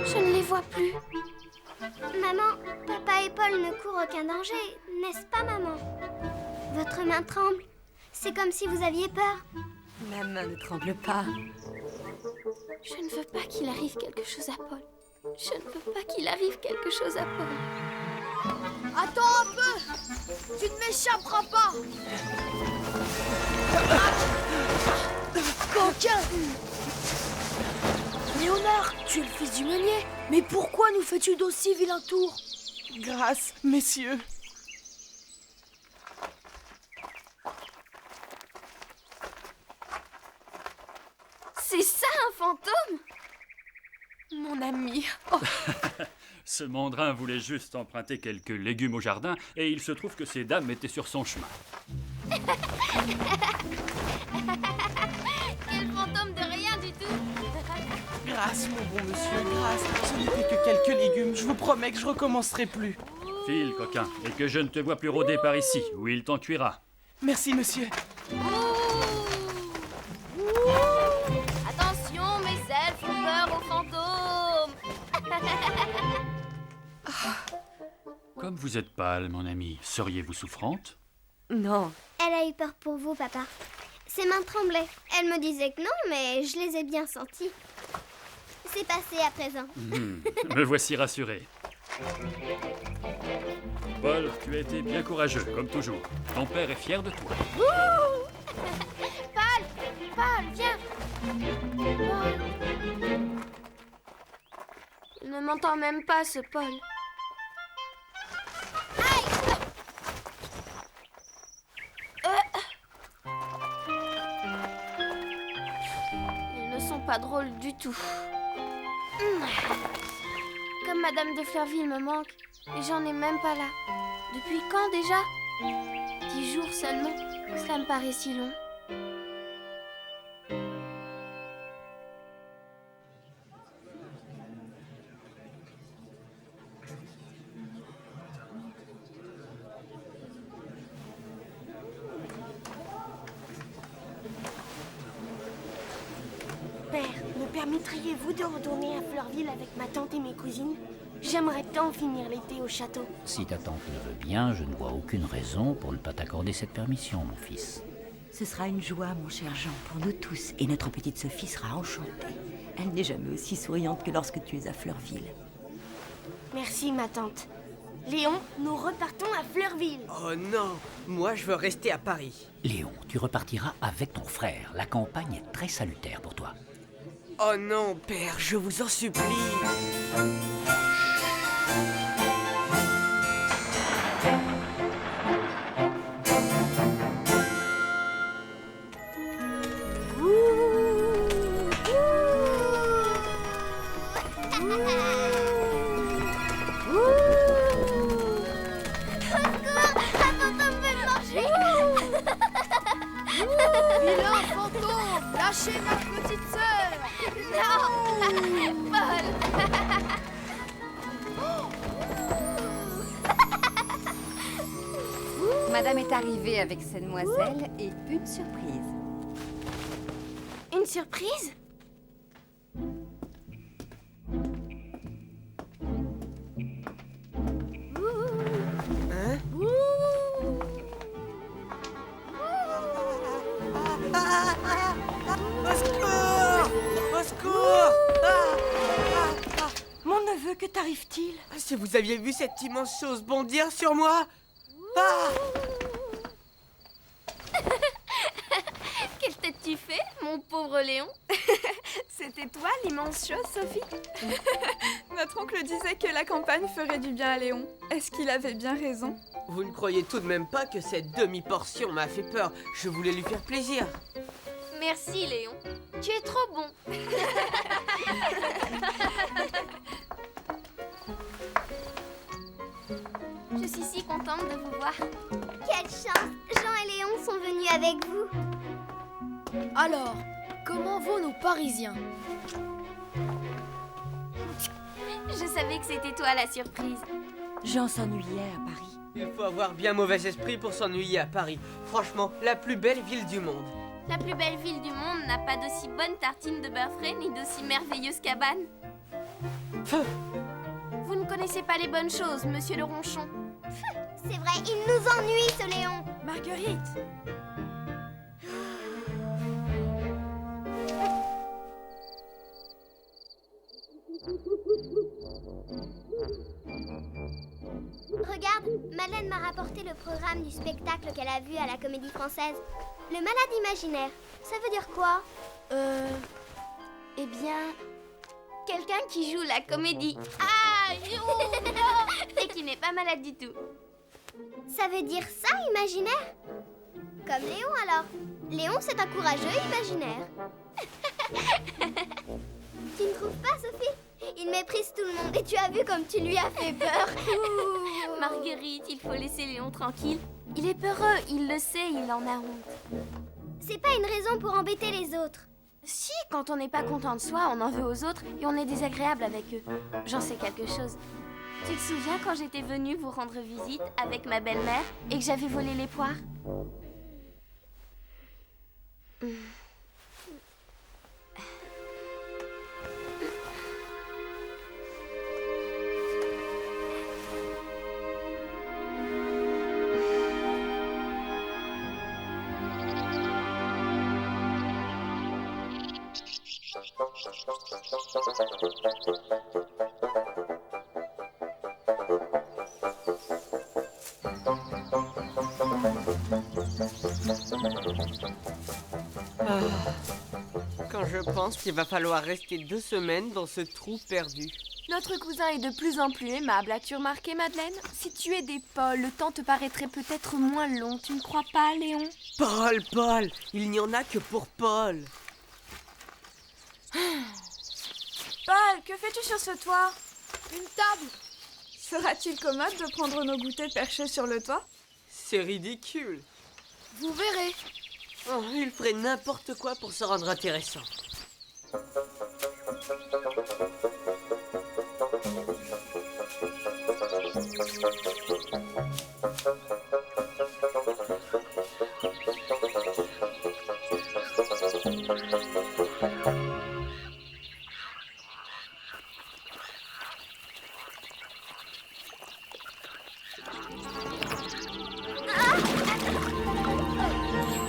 Je ne les vois plus. Maman, papa et Paul ne courent aucun danger, n'est-ce pas, maman? Votre main tremble. C'est comme si vous aviez peur. Ma main ne tremble pas. Je ne veux pas qu'il arrive quelque chose à Paul. Je ne veux pas qu'il arrive quelque chose à Paul. Attends un peu! Tu ne m'échapperas pas! Coquin! Léonard, tu es le fils du meunier. Mais pourquoi nous fais-tu d'aussi vilains tours? Grâce, messieurs. C'est ça un fantôme? Mon ami. Oh. Ce mandrin voulait juste emprunter quelques légumes au jardin et il se trouve que ces dames étaient sur son chemin. Quel fantôme de rien du tout. Grâce, mon bon monsieur, grâce. Ce n'était que quelques légumes. Je vous promets que je recommencerai plus. File, coquin, et que je ne te vois plus rôder par ici, où il t'en cuira. Merci, monsieur. Attention, mes ailes font peur aux fantômes. Comme vous êtes pâle, mon ami, seriez-vous souffrante? Non. Elle a eu peur pour vous, papa. Ses mains tremblaient. Elle me disait que non, mais je les ai bien senties. C'est passé à présent. Me voici rassuré. Paul, tu as été bien courageux, comme toujours. Ton père est fier de toi. Paul, viens. Paul. Il ne m'entend même pas, ce Paul. Ils ne sont pas drôles du tout. Comme Madame de Fleurville me manque, et j'en ai même pas là. Depuis quand déjà? 10 jours seulement. Cela me paraît si long. Père, me permettriez-vous de retourner à Fleurville avec ma tante et mes cousines? J'aimerais tant finir l'été au château. Si ta tante le veut bien, je ne vois aucune raison pour ne pas t'accorder cette permission, mon fils. Ce sera une joie, mon cher Jean, pour nous tous. Et notre petite Sophie sera enchantée. Elle n'est jamais aussi souriante que lorsque tu es à Fleurville. Merci, ma tante. Léon, nous repartons à Fleurville. Oh non, moi je veux rester à Paris. Léon, tu repartiras avec ton frère. La campagne est très salutaire pour toi. Oh non, père, je vous en supplie. Vilain fantôme, lâchez ma petite sœur. Non, Paul. Madame est arrivée avec ses demoiselles et une surprise. Une surprise? Hein? Au secours! Au secours! Mon neveu, que t'arrive-t-il? Si vous aviez vu cette immense chose bondir sur moi! Quelle tête tu fais, mon pauvre Léon? C'était toi l'immense chose, Sophie? Notre oncle disait que la campagne ferait du bien à Léon. Est-ce qu'il avait bien raison? Vous ne croyez tout de même pas que cette demi-portion m'a fait peur? Je voulais lui faire plaisir. Merci, Léon. Tu es trop bon. Je suis si contente de vous voir. Quelle chance! Jean et Léon sont venus avec vous. Alors, comment vont nos Parisiens? Je savais que c'était toi la surprise. Jean s'ennuyait à Paris. Il faut avoir bien mauvais esprit pour s'ennuyer à Paris. Franchement, la plus belle ville du monde. La plus belle ville du monde n'a pas d'aussi bonne tartine de beurre frais ni d'aussi merveilleuse cabane. Vous ne connaissez pas les bonnes choses, monsieur le ronchon. C'est vrai, il nous ennuie, ce Léon. Marguerite! Regarde, Madeleine m'a rapporté le programme du spectacle qu'elle a vu à la Comédie Française. Le malade imaginaire. Ça veut dire quoi? Eh bien, quelqu'un qui joue la comédie. Et qui n'est pas malade du tout. Ça veut dire ça, imaginaire? Comme Léon, alors. Léon, c'est un courageux imaginaire. Tu ne trouves pas, Sophie? Il méprise tout le monde et tu as vu comme tu lui as fait peur. Marguerite, il faut laisser Léon tranquille. Il est peureux, il le sait, il en a honte. C'est pas une raison pour embêter les autres. Si, quand on n'est pas content de soi, on en veut aux autres et on est désagréable avec eux. J'en sais quelque chose. Tu te souviens quand j'étais venue vous rendre visite avec ma belle-mère et que j'avais volé les poires? Quand je pense qu'il va falloir rester 2 semaines dans ce trou perdu. Notre cousin est de plus en plus aimable, as-tu remarqué, Madeleine? Si tu aidais Paul, le temps te paraîtrait peut-être moins long, tu ne crois pas, Léon? Paul, il n'y en a que pour Paul. Paul, que fais-tu sur ce toit? Une table. Sera-t-il commode de prendre nos goûters perchés sur le toit? C'est ridicule. Vous verrez. Oh, il ferait n'importe quoi pour se rendre intéressant.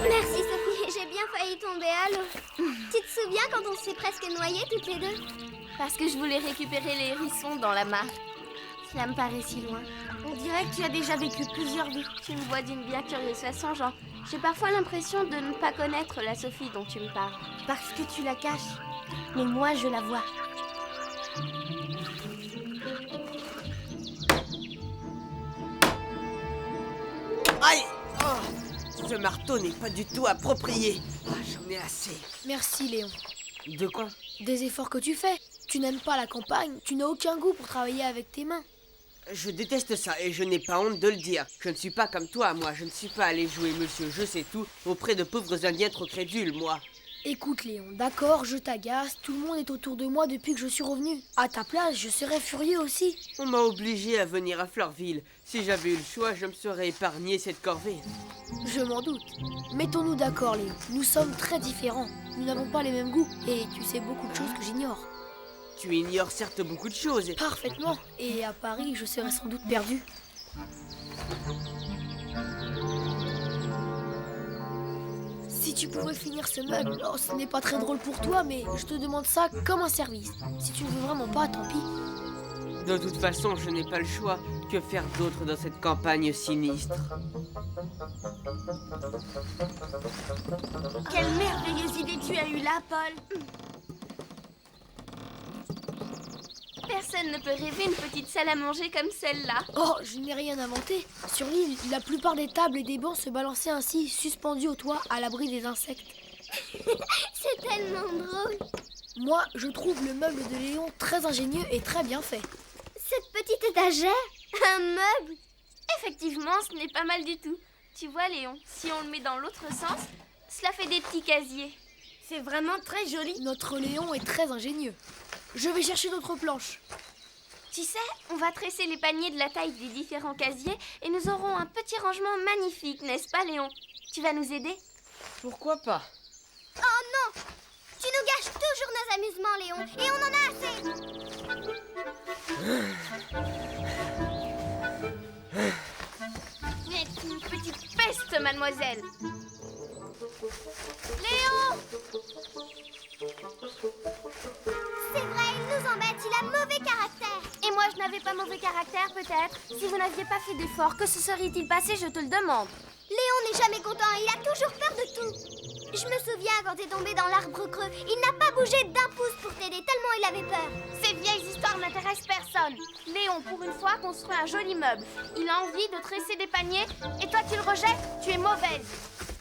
Merci, Sophie. J'ai bien failli tomber à l'eau. Tu te souviens quand on s'est presque noyés toutes les deux? Parce que je voulais récupérer les hérissons dans la mare. flammes paraît si loin? On dirait que tu as déjà vécu plusieurs vies. Tu me vois d'une bien curieuse façon, Jean. J'ai parfois l'impression de ne pas connaître la Sophie dont tu me parles. Parce que tu la caches. Mais moi, je la vois. Aïe! Oh, ce marteau n'est pas du tout approprié. Ah, j'en ai assez. Merci, Léon. De quoi? Des efforts que tu fais. Tu n'aimes pas la campagne, tu n'as aucun goût pour travailler avec tes mains. Je déteste ça et je n'ai pas honte de le dire. Je ne suis pas comme toi, moi. Je ne suis pas allé jouer monsieur je sais tout auprès de pauvres indiens trop crédules, moi. Écoute, Léon, d'accord, je t'agace. Tout le monde est autour de moi depuis que je suis revenu. À ta place, je serais furieux aussi. On m'a obligé à venir à Fleurville. Si j'avais eu le choix, je me serais épargné cette corvée. Je m'en doute. Mettons-nous d'accord, Léon. Nous sommes très différents. Nous n'avons pas les mêmes goûts. Et tu sais beaucoup de choses que j'ignore. Tu ignores certes beaucoup de choses. Parfaitement. Et à Paris, je serais sans doute perdu. Si tu pouvais finir ce meuble, oh, ce n'est pas très drôle pour toi, mais je te demande ça comme un service. Si tu ne veux vraiment pas, tant pis. De toute façon, je n'ai pas le choix. Que faire d'autre dans cette campagne sinistre? Quelle merveilleuse idée tu as eue là, Paul! Personne ne peut rêver une petite salle à manger comme celle-là. Oh, je n'ai rien inventé. Sur l'île, la plupart des tables et des bancs se balançaient ainsi, suspendus au toit, à l'abri des insectes. C'est tellement drôle. Moi, je trouve le meuble de Léon très ingénieux et très bien fait. Cette petite étagère? Un meuble? Effectivement, ce n'est pas mal du tout. Tu vois, Léon, si on le met dans l'autre sens, cela fait des petits casiers. C'est vraiment très joli. Notre Léon est très ingénieux. Je vais chercher d'autres planches. Tu sais, on va tresser les paniers de la taille des différents casiers et nous aurons un petit rangement magnifique, n'est-ce pas, Léon? Tu vas nous aider? Pourquoi pas? Oh non! Tu nous gâches toujours nos amusements, Léon, et on en a assez! Vous êtes une petite peste, mademoiselle! Léon! C'est vrai, il nous embête, il a mauvais caractère. Et moi, je n'avais pas mauvais caractère, peut-être? Si vous n'aviez pas fait d'effort, que se serait-il passé, je te le demande? Léon n'est jamais content, il a toujours peur de tout. Je me souviens quand t'es tombé dans l'arbre creux, il n'a pas bougé d'un pouce pour t'aider tellement il avait peur. Ces vieilles histoires n'intéressent personne. Léon, pour une fois, construit un joli meuble. Il a envie de tresser des paniers, et toi qui le rejettes, tu es mauvaise.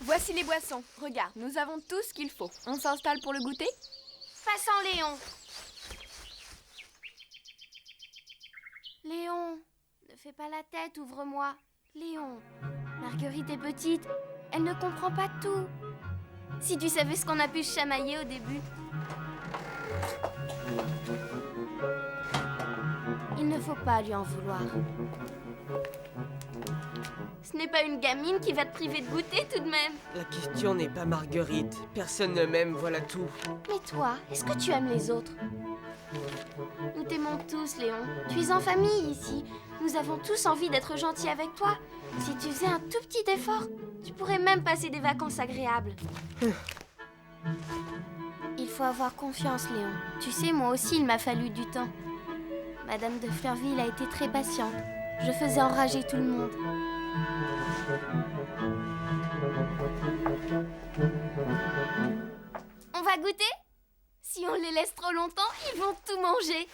Voici les boissons. Regarde, nous avons tout ce qu'il faut. On s'installe pour le goûter? Passons, Léon. Léon, ne fais pas la tête, ouvre-moi. Léon, Marguerite est petite, elle ne comprend pas tout. Si tu savais ce qu'on a pu chamailler au début. Il ne faut pas lui en vouloir. Ce n'est pas une gamine qui va te priver de goûter tout de même. La question n'est pas Marguerite. Personne ne m'aime, voilà tout. Mais toi, est-ce que tu aimes les autres? Nous t'aimons tous, Léon. Tu es en famille ici. Nous avons tous envie d'être gentils avec toi. Si tu faisais un tout petit effort, tu pourrais même passer des vacances agréables. Il faut avoir confiance, Léon. Tu sais, moi aussi, il m'a fallu du temps. Madame de Fleurville a été très patiente. Je faisais enrager tout le monde. On va goûter? Si on les laisse trop longtemps, ils vont tout manger.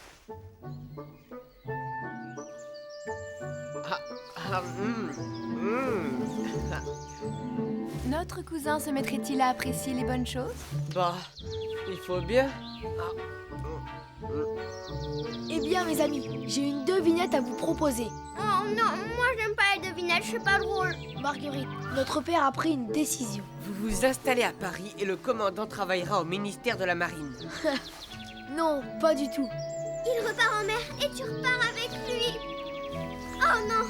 Notre cousin se mettrait-il à apprécier les bonnes choses? Bah, il faut bien. Eh bien, mes amis, j'ai une devinette à vous proposer. Oh non, moi j'aime pas les devinettes, c'est pas drôle. Marguerite, notre père a pris une décision. Vous vous installez à Paris et le commandant travaillera au ministère de la Marine. Non, pas du tout. Il repart en mer et tu repars avec lui. Oh non.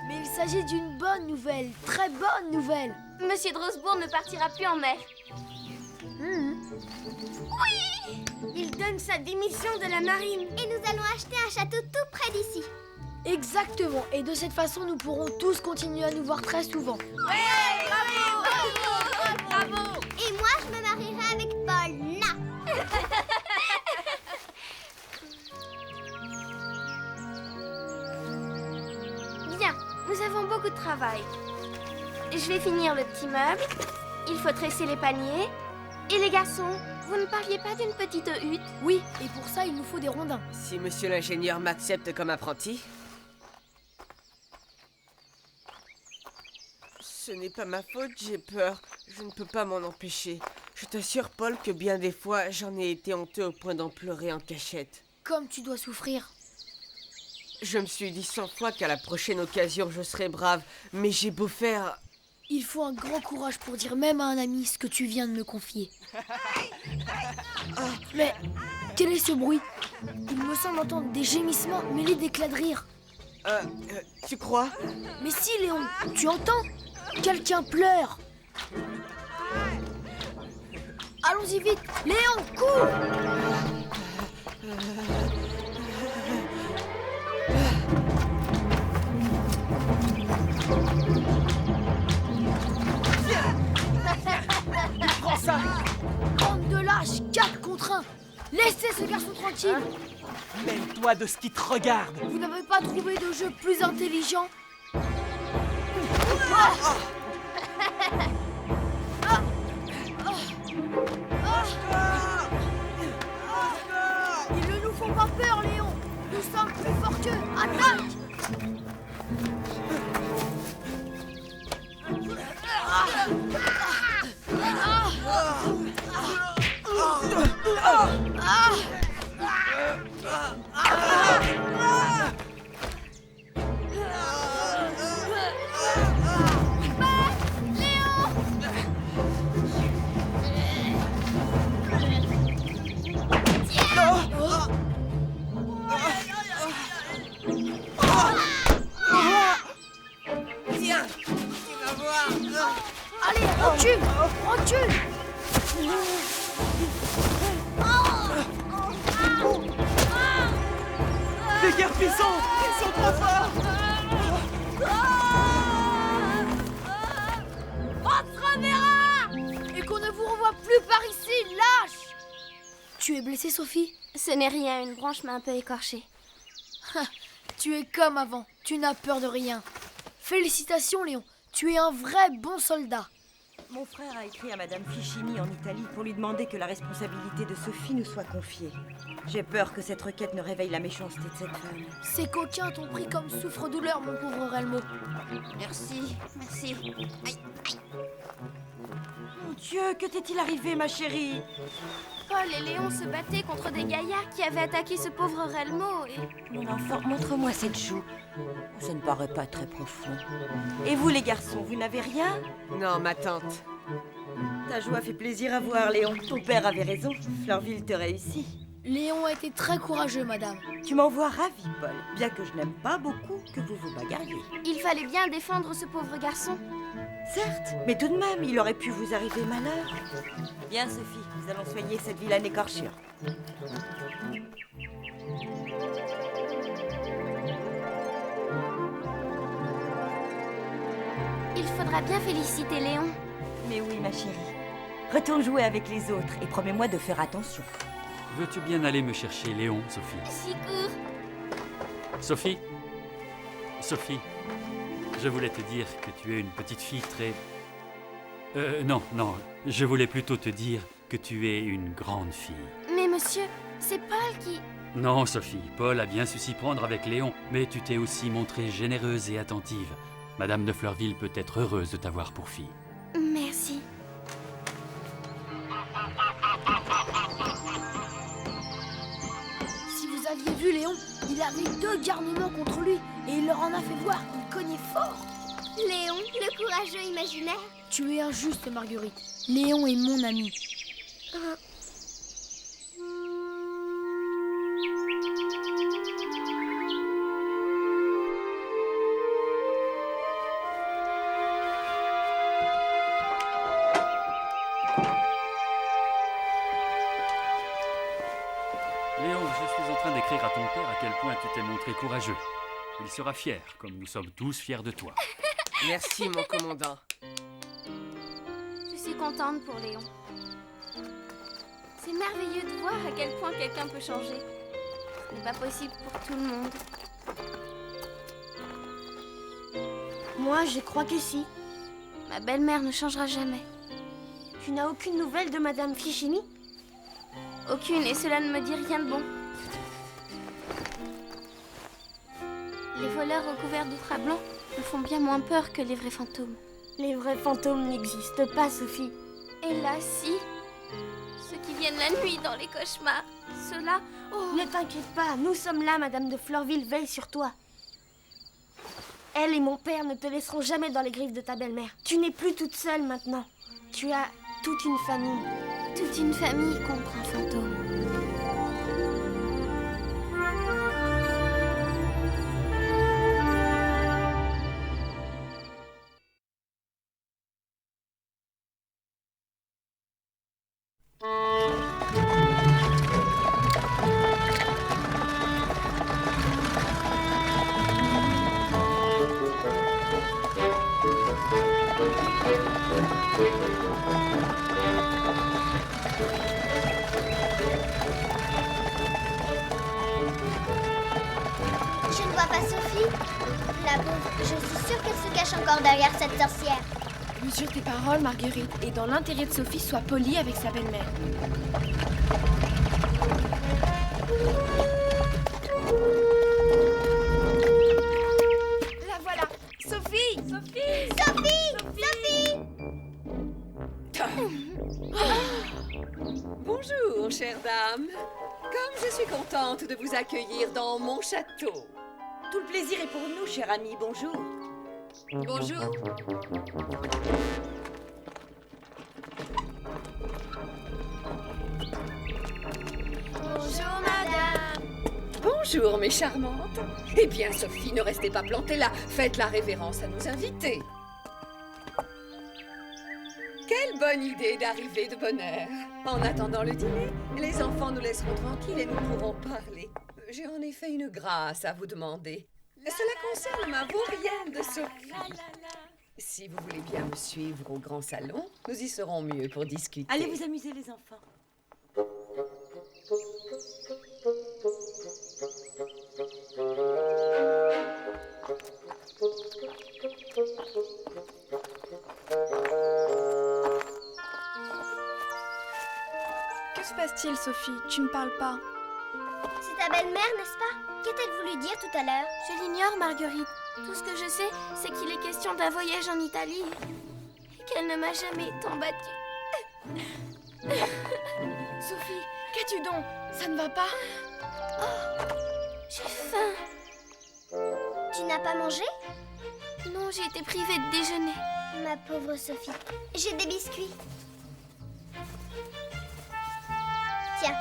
Mais il s'agit d'une bonne nouvelle, très bonne nouvelle. Monsieur de Rosebourg ne partira plus en mer. Oui! Il donne sa démission de la marine. Et nous allons acheter un château tout près d'ici. Exactement, et de cette façon, nous pourrons tous continuer à nous voir très souvent. Ouais! Bravo! Et moi, je me marierai avec Paul. Na! travail. Je vais finir le petit meuble. Il faut tresser les paniers. Et les garçons, vous ne parliez pas d'une petite hutte? Oui, et pour ça, il nous faut des rondins. Si monsieur l'ingénieur m'accepte comme apprenti. Ce n'est pas ma faute, j'ai peur. Je ne peux pas m'en empêcher. Je t'assure, Paul, que bien des fois, j'en ai été honteux au point d'en pleurer en cachette. Comme tu dois souffrir. Je me suis dit 100 fois qu'à la prochaine occasion, je serais brave. Mais j'ai beau faire... Il faut un grand courage pour dire même à un ami ce que tu viens de me confier. Mais quel est ce bruit? Il me semble entendre des gémissements mêlés d'éclats de rire. Tu crois? Mais si, Léon, tu entends? Quelqu'un pleure. Allons-y vite, Léon, cours! Prends ça! Bande de lâches, 4 contre 1. Laissez ce garçon tranquille. Mêle-toi de ce qui te regarde. Vous n'avez pas trouvé de jeu plus intelligent? Ils ne nous font pas peur, Léon. Nous sommes plus forts qu'eux. Attaque! Tiens, tu vas voir. Allez, recule! Recule! Les garpissons, ils sont trop forts. On se reverra! Et qu'on ne vous revoie plus par ici, lâche! Tu es blessée, Sophie? Ce n'est rien, une branche m'a un peu écorchée. Tu es comme avant, tu n'as peur de rien. Félicitations, Léon, tu es un vrai bon soldat. Mon frère a écrit à Madame Fichini en Italie pour lui demander que la responsabilité de Sophie nous soit confiée. J'ai peur que cette requête ne réveille la méchanceté de cette femme. Ces coquins t'ont pris comme souffre-douleur, mon pauvre Relmo. Merci, merci. Aïe, aïe. Mon Dieu, que t'est-il arrivé, ma chérie? Paul et Léon se battaient contre des gaillards qui avaient attaqué ce pauvre Relmo et... Mon enfant, montre-moi cette joue. Ça ne paraît pas très profond. Et vous, les garçons, vous n'avez rien? Non, ma tante. Ta joie fait plaisir à voir, Léon. Ton père avait raison. Fleurville te réussit. Léon a été très courageux, madame. Tu m'en vois ravie, Paul. Bien que je n'aime pas beaucoup que vous vous bagarriez. Il fallait bien défendre ce pauvre garçon. Certes, mais tout de même, il aurait pu vous arriver malheur. Bien, Sophie, nous allons soigner cette vilaine écorchure. Il faudra bien féliciter Léon. Mais oui, ma chérie. Retourne jouer avec les autres et promets-moi de faire attention. Veux-tu bien aller me chercher Léon, Sophie? Si court. Sophie? Sophie, je voulais te dire que tu es une petite fille très... non, je voulais plutôt te dire que tu es une grande fille. Mais monsieur, c'est Paul qui... Non, Sophie, Paul a bien su s'y prendre avec Léon, mais tu t'es aussi montrée généreuse et attentive. Madame de Fleurville peut être heureuse de t'avoir pour fille. Merci. Si vous aviez vu Léon, il avait 2 garnements contre lui et il leur en a fait voir, il cognait fort. Léon, le courageux imaginaire. Tu es injuste, Marguerite. Léon est mon ami. Léon, je suis en train d'écrire à ton père à quel point tu t'es montré courageux. Il sera fier, comme nous sommes tous fiers de toi. Merci, mon commandant. Je suis contente pour Léon. C'est merveilleux de voir à quel point quelqu'un peut changer. Ce n'est pas possible pour tout le monde. Moi, je crois que si. Ma belle-mère ne changera jamais. Tu n'as aucune nouvelle de Madame Fichini? Aucune, et cela ne me dit rien de bon. Les voleurs recouverts de drap blanc me font bien moins peur que les vrais fantômes. Les vrais fantômes n'existent pas, Sophie. Et là, si. Ceux qui viennent la nuit dans les cauchemars. Ceux-là... Oh. Ne t'inquiète pas, nous sommes là, Madame de Fleurville veille sur toi. Elle et mon père ne te laisseront jamais dans les griffes de ta belle-mère. Tu n'es plus toute seule maintenant. Tu as toute une famille. Toute une famille contre un fantôme. Je ne vois pas Sophie. La pauvre, je suis sûre qu'elle se cache encore derrière cette sorcière. Mesure tes paroles, Marguerite, et dans l'intérêt de Sophie, sois polie avec sa belle-mère. La voilà. Sophie! Sophie! Sophie! Sophie! Bonjour, chère dame. Comme je suis contente de vous accueillir dans mon château. Tout le plaisir est pour nous, cher ami. Bonjour. Bonjour. Bonjour, madame. Bonjour, mes charmantes. Eh bien, Sophie, ne restez pas plantée là. Faites la révérence à nos invités. Quelle bonne idée d'arriver de bonne heure. En attendant le dîner, les enfants nous laisseront tranquilles et nous pourrons parler. J'ai en effet une grâce à vous demander. Cela concerne ma vaurienne de Sophie. Si vous voulez bien me suivre au grand salon, nous y serons mieux pour discuter. Allez vous amuser, les enfants. Que se passe-t-il, Sophie? Tu ne parles pas. C'est ta belle-mère, n'est-ce pas? Qu'a-t-elle voulu dire tout à l'heure? Je l'ignore, Marguerite. Tout ce que je sais, c'est qu'il est question d'un voyage en Italie. Et qu'elle ne m'a jamais tant battue. Sophie, qu'as-tu donc? Ça ne va pas? Oh, j'ai faim. Tu n'as pas mangé? Non, j'ai été privée de déjeuner. Ma pauvre Sophie. J'ai des biscuits. Tiens.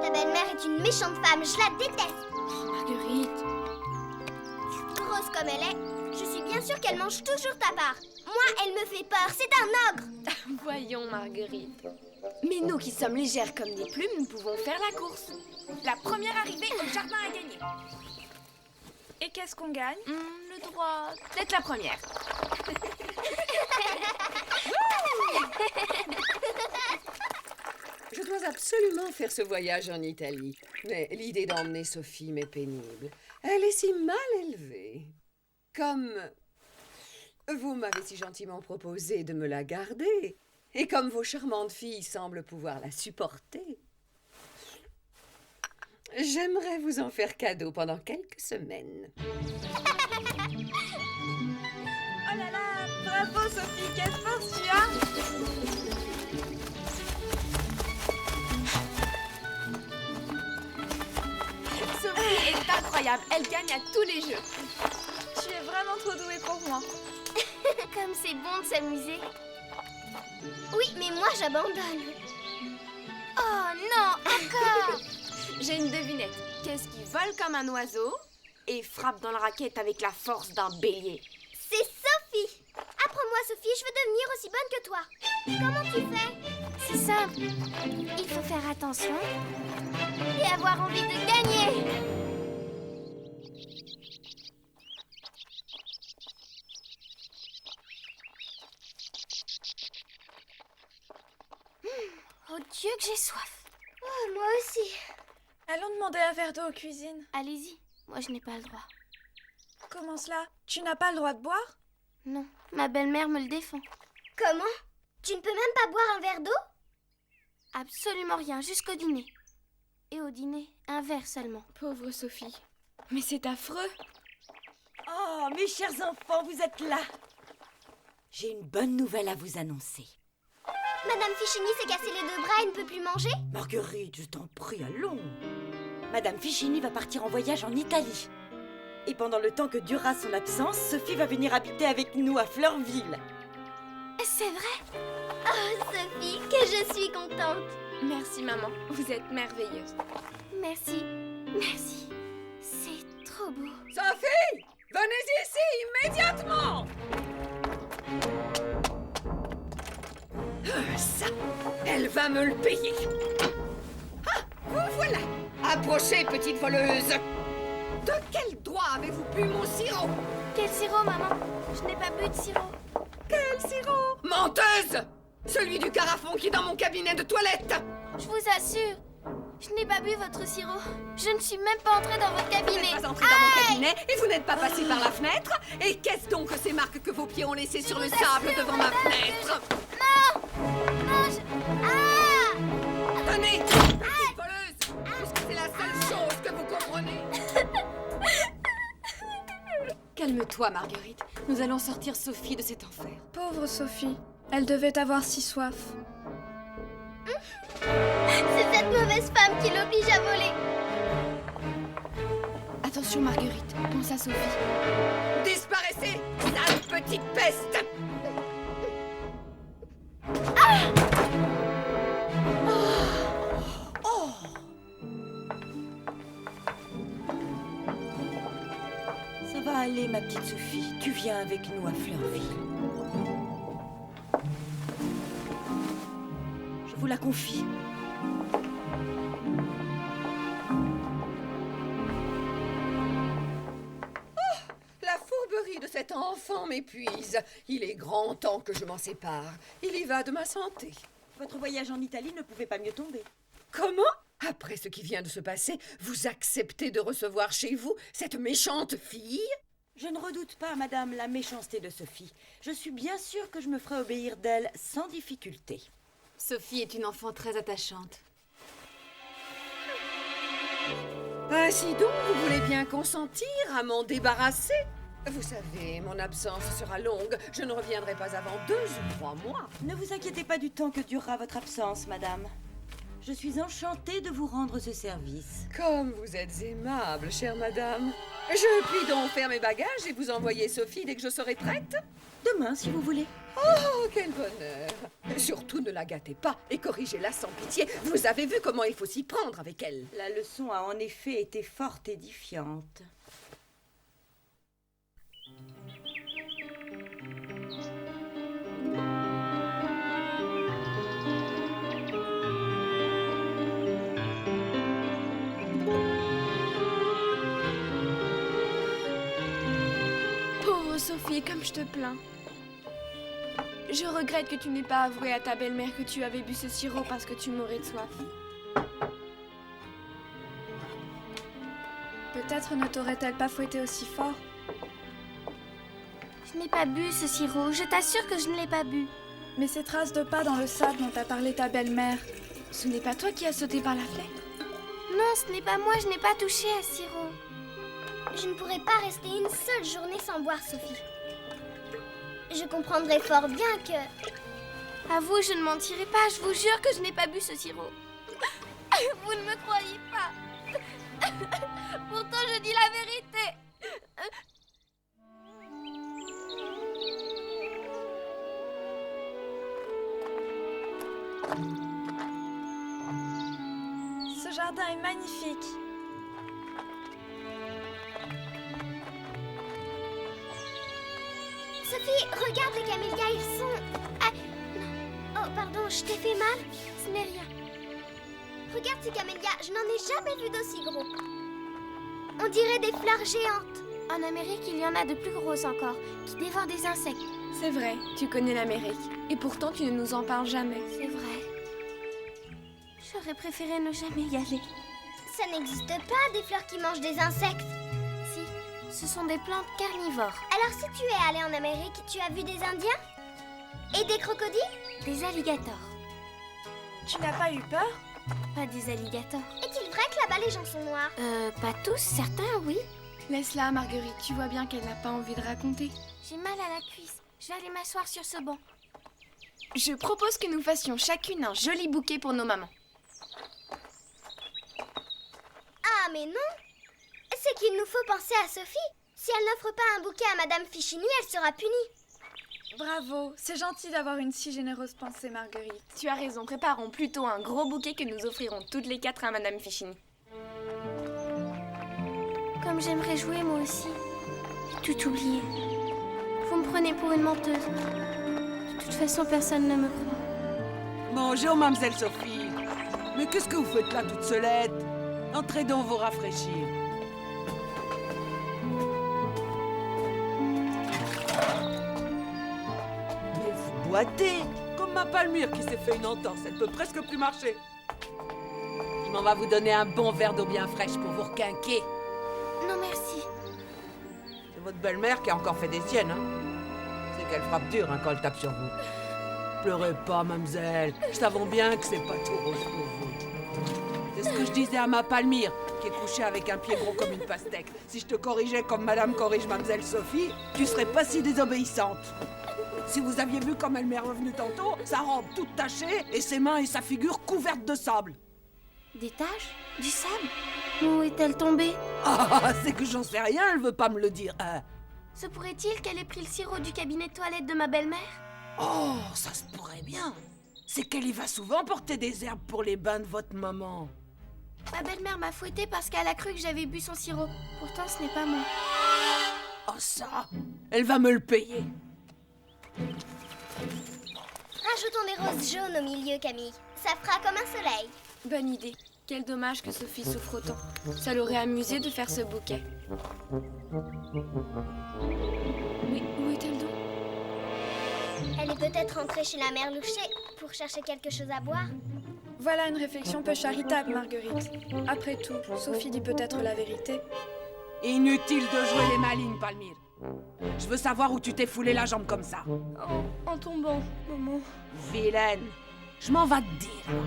Ta belle-mère est une méchante femme, je la déteste. Oh, Marguerite. Grosse comme elle est, je suis bien sûre qu'elle mange toujours ta part. Moi, elle me fait peur, c'est un ogre. Voyons, Marguerite. Mais nous qui sommes légères comme des plumes, nous pouvons faire la course. La première arrivée au jardin à gagner. Et qu'est-ce qu'on gagne? Le droit d'être la première. Je dois absolument faire ce voyage en Italie. Mais l'idée d'emmener Sophie m'est pénible. Elle est si mal élevée. Comme vous m'avez si gentiment proposé de me la garder, et comme vos charmantes filles semblent pouvoir la supporter, j'aimerais vous en faire cadeau pendant quelques semaines. Oh là là, bravo Sophie, quelle force tu as! Sophie est incroyable, elle gagne à tous les jeux. Tu es vraiment trop douée pour moi. Comme c'est bon de s'amuser. Oui, mais moi j'abandonne. Oh non, encore! J'ai une devinette. Qu'est-ce qui vole comme un oiseau et frappe dans la raquette avec la force d'un bélier? C'est Sophie. Apprends-moi Sophie, je veux devenir aussi bonne que toi. Comment tu fais? C'est simple. Il faut faire attention et avoir envie de gagner. Oh Dieu que j'ai soif. Moi aussi. Allons demander un verre d'eau aux cuisines. Allez-y, moi je n'ai pas le droit. Comment cela? Tu n'as pas le droit de boire? Non, ma belle-mère me le défend. Comment? Tu ne peux même pas boire un verre d'eau? Absolument rien, jusqu'au dîner. Et au dîner, un verre seulement. Pauvre Sophie. Mais c'est affreux. Oh, mes chers enfants, vous êtes là. J'ai une bonne nouvelle à vous annoncer. Madame Fichini s'est cassé les deux bras et ne peut plus manger? Marguerite, je t'en prie, allons. Madame Fichini va partir en voyage en Italie. Et pendant le temps que durera son absence, Sophie va venir habiter avec nous à Fleurville. C'est vrai? Oh, Sophie, que je suis contente. Merci, maman. Vous êtes merveilleuse. Merci. Merci. C'est trop beau. Sophie! Venez ici, immédiatement! Ça, elle va me le payer. Ah, vous voilà! Approchez, petite voleuse! De quel droit avez-vous bu mon sirop? Quel sirop, maman? Je n'ai pas bu de sirop. Quel sirop? Menteuse! Celui du carafon qui est dans mon cabinet de toilette! Je vous assure, je n'ai pas bu votre sirop. Je ne suis même pas entrée dans votre cabinet. Vous n'êtes pas entrée dans mon cabinet et vous n'êtes pas passé par la fenêtre? Et qu'est-ce donc que ces marques que vos pieds ont laissées sur le sable devant ma fenêtre? Non! Non, je... Ah! Tenez! Petite voleuse! Puisque c'est la seule chose que vous comprenez! Calme-toi, Marguerite. Nous allons sortir Sophie de cet enfer. Pauvre Sophie. Elle devait avoir si soif. C'est cette mauvaise femme qui l'oblige à voler. Attention, Marguerite. Pense à Sophie. Disparaissez, sale petite peste! Ça va aller, ma petite Sophie. Tu viens avec nous à Fleurville. Je vous la confie. La fourberie de cet enfant m'épuise. Il est grand temps que je m'en sépare. Il y va de ma santé. Votre voyage en Italie ne pouvait pas mieux tomber. Comment? Après ce qui vient de se passer, vous acceptez de recevoir chez vous cette méchante fille? Je ne redoute pas, madame, la méchanceté de Sophie. Je suis bien sûre que je me ferai obéir d'elle sans difficulté. Sophie est une enfant très attachante. Ainsi donc, vous voulez bien consentir à m'en débarrasser? Vous savez, mon absence sera longue. Je ne reviendrai pas avant 2 ou 3 mois. Ne vous inquiétez pas du temps que durera votre absence, madame. Je suis enchantée de vous rendre ce service. Comme vous êtes aimable, chère madame. Je puis donc faire mes bagages et vous envoyer Sophie dès que je serai prête? Demain, si vous voulez. Oh, quel bonheur! Surtout ne la gâtez pas et corrigez-la sans pitié. Vous avez vu comment il faut s'y prendre avec elle. La leçon a en effet été fort édifiante. Pauvre Sophie, comme je te plains. Je regrette que tu n'aies pas avoué à ta belle-mère que tu avais bu ce sirop parce que tu mourais de soif. Peut-être ne t'aurait-elle pas fouetté aussi fort. Je n'ai pas bu ce sirop, je t'assure que je ne l'ai pas bu. Mais ces traces de pas dans le sable dont a parlé ta belle-mère, Ce n'est pas toi qui as sauté par la fenêtre? Non, ce n'est pas moi, je n'ai pas touché à ce sirop. Je ne pourrais pas rester une seule journée sans boire, Sophie. Je comprendrais fort bien que... À vous, je ne mentirai pas, je vous jure que je n'ai pas bu ce sirop. Vous ne me croyez pas. Pourtant, je dis la vérité. Ce jardin est magnifique. Sophie, regarde les camélias, ils sont... Ah, non. Oh, pardon, je t'ai fait mal? Ce n'est rien. Regarde ces camélias, je n'en ai jamais vu d'aussi gros. On dirait des fleurs géantes. En Amérique, il y en a de plus grosses encore, qui dévorent des insectes. C'est vrai, tu connais l'Amérique. Et pourtant, tu ne nous en parles jamais. C'est vrai. J'aurais préféré ne jamais y aller. Ça n'existe pas, des fleurs qui mangent des insectes. Si, ce sont des plantes carnivores. Alors si tu es allé en Amérique, tu as vu des Indiens? Et des crocodiles? Des alligators. Tu n'as pas eu peur? Pas des alligators. Est-il vrai que là-bas les gens sont noirs? Pas tous, certains, oui. Laisse-la, Marguerite, tu vois bien qu'elle n'a pas envie de raconter. J'ai mal à la cuisse. Je vais aller m'asseoir sur ce banc. Je propose que nous fassions chacune un joli bouquet pour nos mamans. Ah mais non! C'est qu'il nous faut penser à Sophie. Si elle n'offre pas un bouquet à Madame Fichini, elle sera punie. Bravo, c'est gentil d'avoir une si généreuse pensée, Marguerite. Tu as raison, préparons plutôt un gros bouquet que nous offrirons toutes les 4 à Madame Fichini. Comme j'aimerais jouer moi aussi. J'ai tout oublié. Vous me prenez pour une menteuse. De toute façon, personne ne me croit. Bonjour, mademoiselle Sophie. Mais qu'est-ce que vous faites là toute seulette? Entrez donc vous rafraîchir. Mais vous boitez, comme ma Palmyre qui s'est fait une entorse. Elle peut presque plus marcher. Je m'en vais vous donner un bon verre d'eau bien fraîche pour vous requinquer. Non, merci. C'est votre belle-mère qui a encore fait des siennes, hein. C'est qu'elle frappe dur quand elle tape sur vous. Pleurez pas, mademoiselle. Nous savons bien que c'est pas tout rose pour vous. C'est ce que je disais à ma Palmyre, qui est couchée avec un pied gros comme une pastèque. Si je te corrigeais comme madame corrige mademoiselle Sophie, tu serais pas si désobéissante. Si vous aviez vu comme elle m'est revenue tantôt, sa robe toute tachée et ses mains et sa figure couvertes de sable. Des taches? Du sable? Où est-elle tombée? Ah, c'est que j'en sais rien, elle veut pas me le dire. Se pourrait-il qu'elle ait pris le sirop du cabinet de toilette de ma belle-mère? Oh, ça se pourrait bien. C'est qu'elle y va souvent porter des herbes pour les bains de votre maman. Ma belle-mère m'a fouettée parce qu'elle a cru que j'avais bu son sirop. Pourtant, ce n'est pas moi. Oh ça, elle va me le payer. Rajoutons des roses jaunes au milieu, Camille. Ça fera comme un soleil. Bonne idée. Quel dommage que Sophie souffre autant. Ça l'aurait amusé de faire ce bouquet. Mais où est-elle donc? Elle est peut-être rentrée chez la mère Louchet pour chercher quelque chose à boire. Voilà une réflexion peu charitable, Marguerite. Après tout, Sophie dit peut-être la vérité. Inutile de jouer les malines, Palmyre. Je veux savoir où tu t'es foulé la jambe comme ça. En tombant, maman. Vilaine, je m'en vais te dire, moi.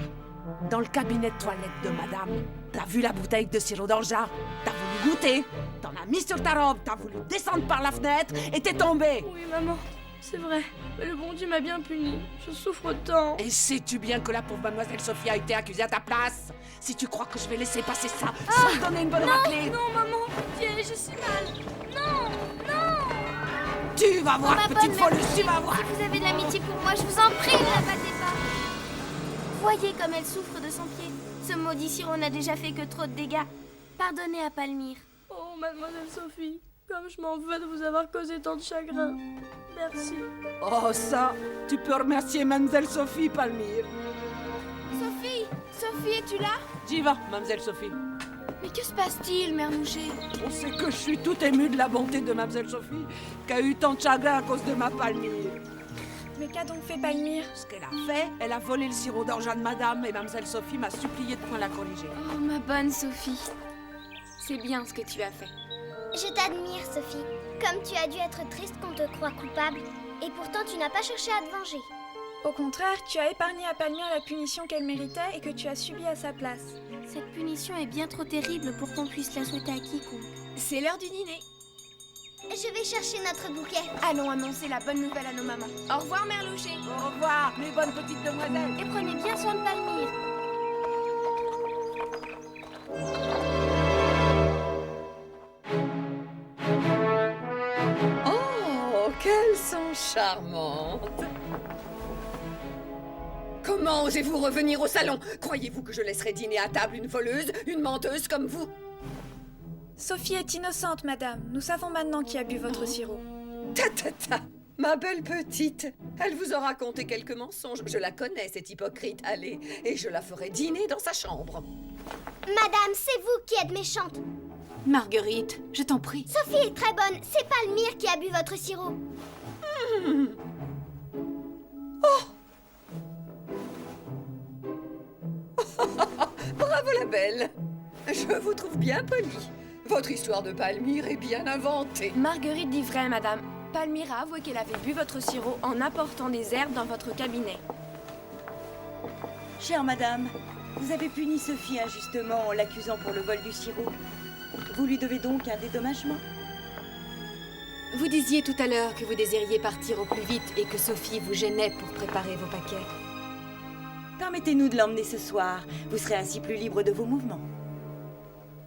Dans le cabinet de toilette de madame, t'as vu la bouteille de sirop dans le jar? T'as voulu goûter? T'en as mis sur ta robe, t'as voulu descendre par la fenêtre et t'es tombée. Oui, maman, c'est vrai. Mais le bon Dieu m'a bien punie. Je souffre tant. Et sais-tu bien que la pauvre mademoiselle Sophie a été accusée à ta place? Si tu crois que je vais laisser passer ça sans te donner une bonne raclée... Non, maman, pitié, je suis mal. Non, non. Tu vas voir, petite folle, tu vas voir. Si vous avez de l'amitié pour moi, je vous en prie, ne la battez pas. Voyez comme elle souffre de son pied. Ce maudit sirop n'a déjà fait que trop de dégâts. Pardonnez à Palmyre. Oh, mademoiselle Sophie, comme je m'en veux de vous avoir causé tant de chagrin. Merci. Oh ça, tu peux remercier mademoiselle Sophie, Palmyre. Sophie, Sophie, es-tu là? J'y vais, mademoiselle Sophie. Mais que se passe-t-il, mère Louchet? On sait que je suis tout émue de la bonté de mademoiselle Sophie, qui a eu tant de chagrin à cause de ma Palmyre. Mais qu'a donc fait Palmyre? Ce qu'elle a fait, elle a volé le sirop d'orgeat de madame et mademoiselle Sophie m'a supplié de point la corriger. Oh, ma bonne Sophie. C'est bien ce que tu as fait. Je t'admire, Sophie. Comme tu as dû être triste qu'on te croie coupable. Et pourtant, tu n'as pas cherché à te venger. Au contraire, tu as épargné à Palmyre la punition qu'elle méritait et que tu as subie à sa place. Cette punition est bien trop terrible pour qu'on puisse la souhaiter à quiconque. C'est l'heure du dîner. Je vais chercher notre bouquet. Allons annoncer la bonne nouvelle à nos mamans. Au revoir, mère Louchet. Au revoir, mes bonnes petites demoiselles. Et prenez bien soin de Palmyre. Oh, qu'elles sont charmantes! Comment osez-vous revenir au salon? Croyez-vous que je laisserai dîner à table une voleuse, une menteuse comme vous? Sophie est innocente, madame. Nous savons maintenant qui a bu votre sirop. Ta, ma belle petite. Elle vous aura conté quelques mensonges. Je la connais, cette hypocrite. Allez, et je la ferai dîner dans sa chambre. Madame, c'est vous qui êtes méchante. Marguerite, je t'en prie. Sophie est très bonne. C'est Palmyre qui a bu votre sirop. Oh! Bravo la belle. Je vous trouve bien polie. Votre histoire de Palmyre est bien inventée. Marguerite dit vrai, madame. Palmyre a avoué qu'elle avait bu votre sirop en apportant des herbes dans votre cabinet. Chère madame, vous avez puni Sophie injustement en l'accusant pour le vol du sirop. Vous lui devez donc un dédommagement. Vous disiez tout à l'heure que vous désiriez partir au plus vite et que Sophie vous gênait pour préparer vos paquets. Permettez-nous de l'emmener ce soir. Vous serez ainsi plus libre de vos mouvements.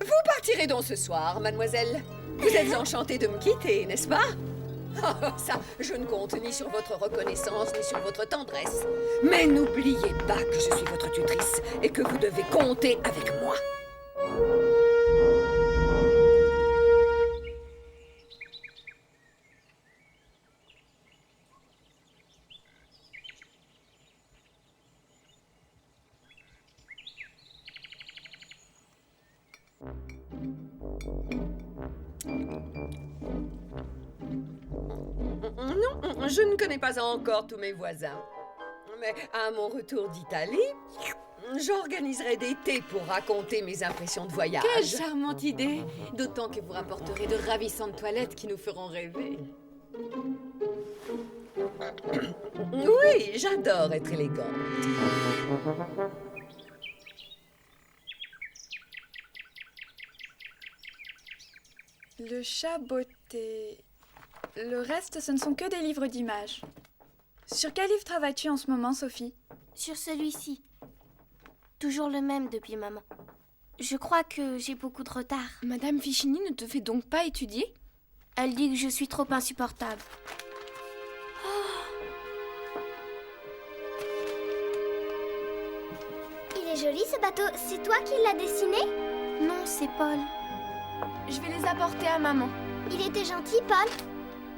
Vous partirez donc ce soir, mademoiselle. Vous êtes enchantée de me quitter, n'est-ce pas? Oh, ça, je ne compte ni sur votre reconnaissance, ni sur votre tendresse. Mais n'oubliez pas que je suis votre tutrice et que vous devez compter avec moi. Non, je ne connais pas encore tous mes voisins. Mais à mon retour d'Italie, j'organiserai des thés pour raconter mes impressions de voyage. Quelle charmante idée! D'autant que vous rapporterez de ravissantes toilettes qui nous feront rêver. Oui, j'adore être élégante. Le chat beauté. Le reste, ce ne sont que des livres d'images. Sur quel livre travailles-tu en ce moment, Sophie? Sur celui-ci. Toujours le même depuis maman. Je crois que j'ai beaucoup de retard. Madame Fichini ne te fait donc pas étudier? Elle dit que je suis trop insupportable. Il est joli ce bateau. C'est toi qui l'as dessiné? Non, c'est Paul. Je vais les apporter à maman. Il était gentil, Paul.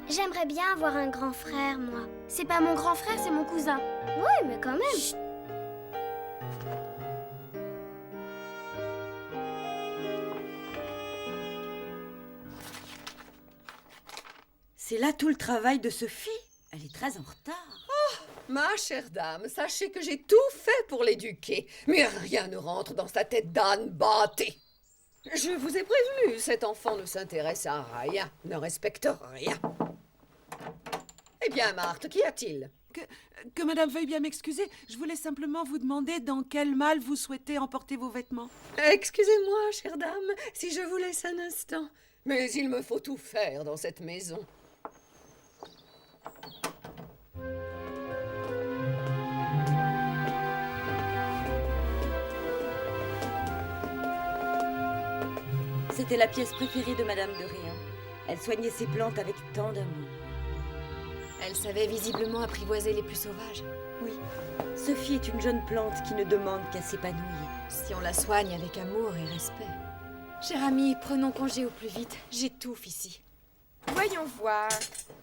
J'aimerais bien avoir un grand frère, moi. C'est pas mon grand frère, c'est mon cousin. Ouais, mais quand même. Chut. C'est là tout le travail de Sophie. Elle est très en retard. Oh, ma chère dame, sachez que j'ai tout fait pour l'éduquer. Mais rien ne rentre dans sa tête d'âne bâté. Je vous ai prévenu, cet enfant ne s'intéresse à rien, ne respecte rien. Eh bien, Marthe, qu'y a-t-il? Que madame veuille bien m'excuser, je voulais simplement vous demander dans quel mal vous souhaitez emporter vos vêtements. Excusez-moi, chère dame, si je vous laisse un instant. Mais il me faut tout faire dans cette maison. C'était la pièce préférée de Madame de Réan. Elle soignait ses plantes avec tant d'amour. Elle savait visiblement apprivoiser les plus sauvages. Oui, Sophie est une jeune plante qui ne demande qu'à s'épanouir. Si on la soigne avec amour et respect. Cher ami, prenons congé au plus vite. J'étouffe ici. Voyons voir.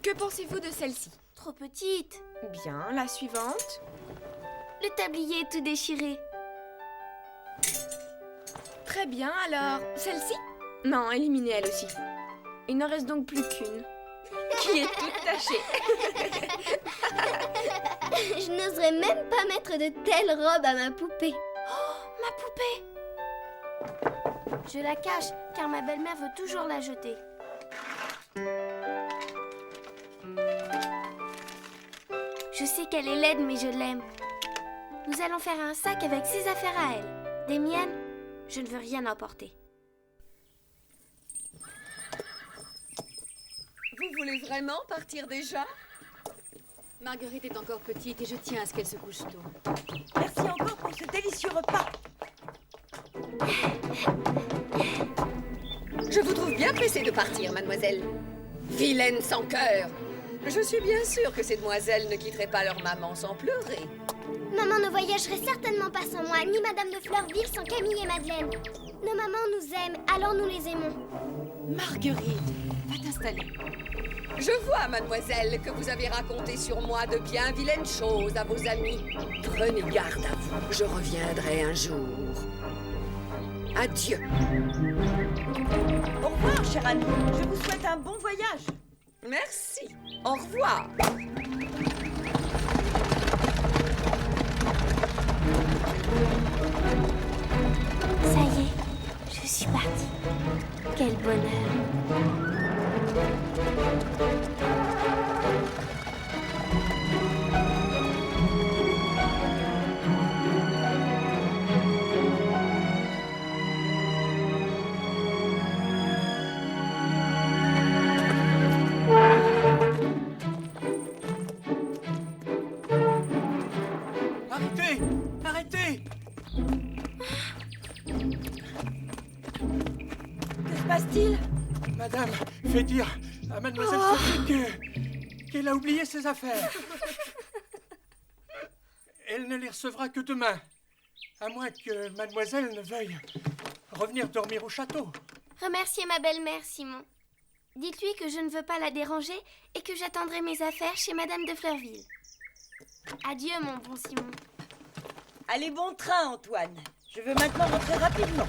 Que pensez-vous de celle-ci? Trop petite. Bien, la suivante. Le tablier est tout déchiré. Très bien, alors, celle-ci? Non, éliminez elle aussi. Il n'en reste donc plus qu'une. Qui est toute tachée. Je n'oserais même pas mettre de telles robes à ma poupée. Oh, ma poupée! Je la cache, car ma belle-mère veut toujours la jeter. Je sais qu'elle est laide, mais je l'aime. Nous allons faire un sac avec ses affaires à elle. Des miennes, je ne veux rien emporter. Vous voulez vraiment partir déjà? Marguerite est encore petite et je tiens à ce qu'elle se couche tôt. Merci encore pour ce délicieux repas. Je vous trouve bien pressée de partir, mademoiselle. Vilaine sans cœur. Je suis bien sûre que ces demoiselles ne quitteraient pas leur maman sans pleurer. Maman ne voyagerait certainement pas sans moi, ni Madame de Fleurville sans Camille et Madeleine. Nos mamans nous aiment, alors nous les aimons. Marguerite, va t'installer. Je vois, mademoiselle, que vous avez raconté sur moi de bien vilaines choses à vos amis. Prenez garde à vous, je reviendrai un jour. Adieu. Au revoir, chère amie. Je vous souhaite un bon voyage. Merci. Au revoir. Quel bonheur. Arrêtez! Arrêtez! Que se passe-t-il? Madame, fait dire à mademoiselle Sophie qu'elle a oublié ses affaires. Elle ne les recevra que demain, à moins que mademoiselle ne veuille revenir dormir au château. Remerciez ma belle-mère, Simon. Dites-lui que je ne veux pas la déranger et que j'attendrai mes affaires chez Madame de Fleurville. Adieu, mon bon Simon. Allez, bon train, Antoine. Je veux maintenant rentrer rapidement.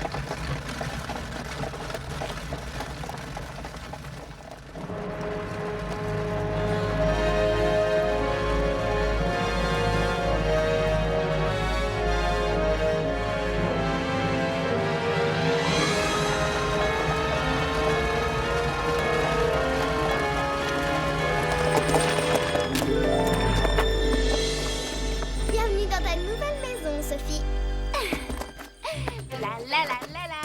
Bienvenue dans ta nouvelle maison, Sophie. La la la la la.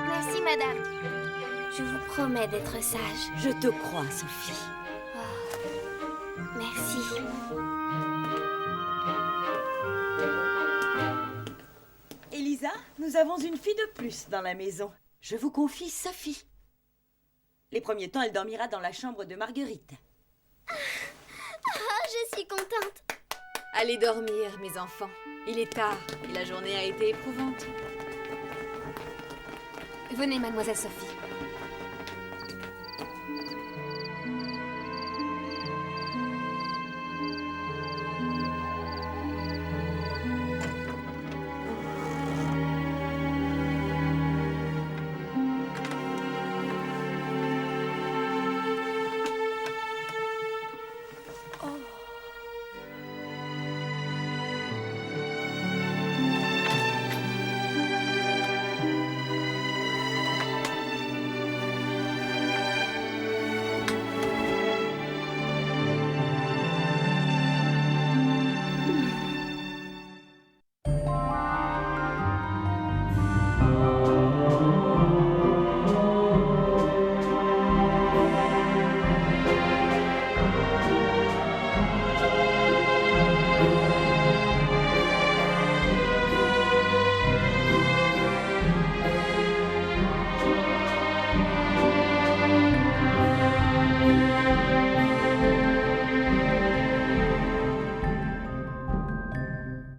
Merci, madame. Je vous promets d'être sage. Je te crois, Sophie. Merci. Elisa, nous avons une fille de plus dans la maison. Je vous confie Sophie. Les premiers temps, elle dormira dans la chambre de Marguerite. Je suis contente. Allez dormir, mes enfants. Il est tard et la journée a été éprouvante. Venez, mademoiselle Sophie.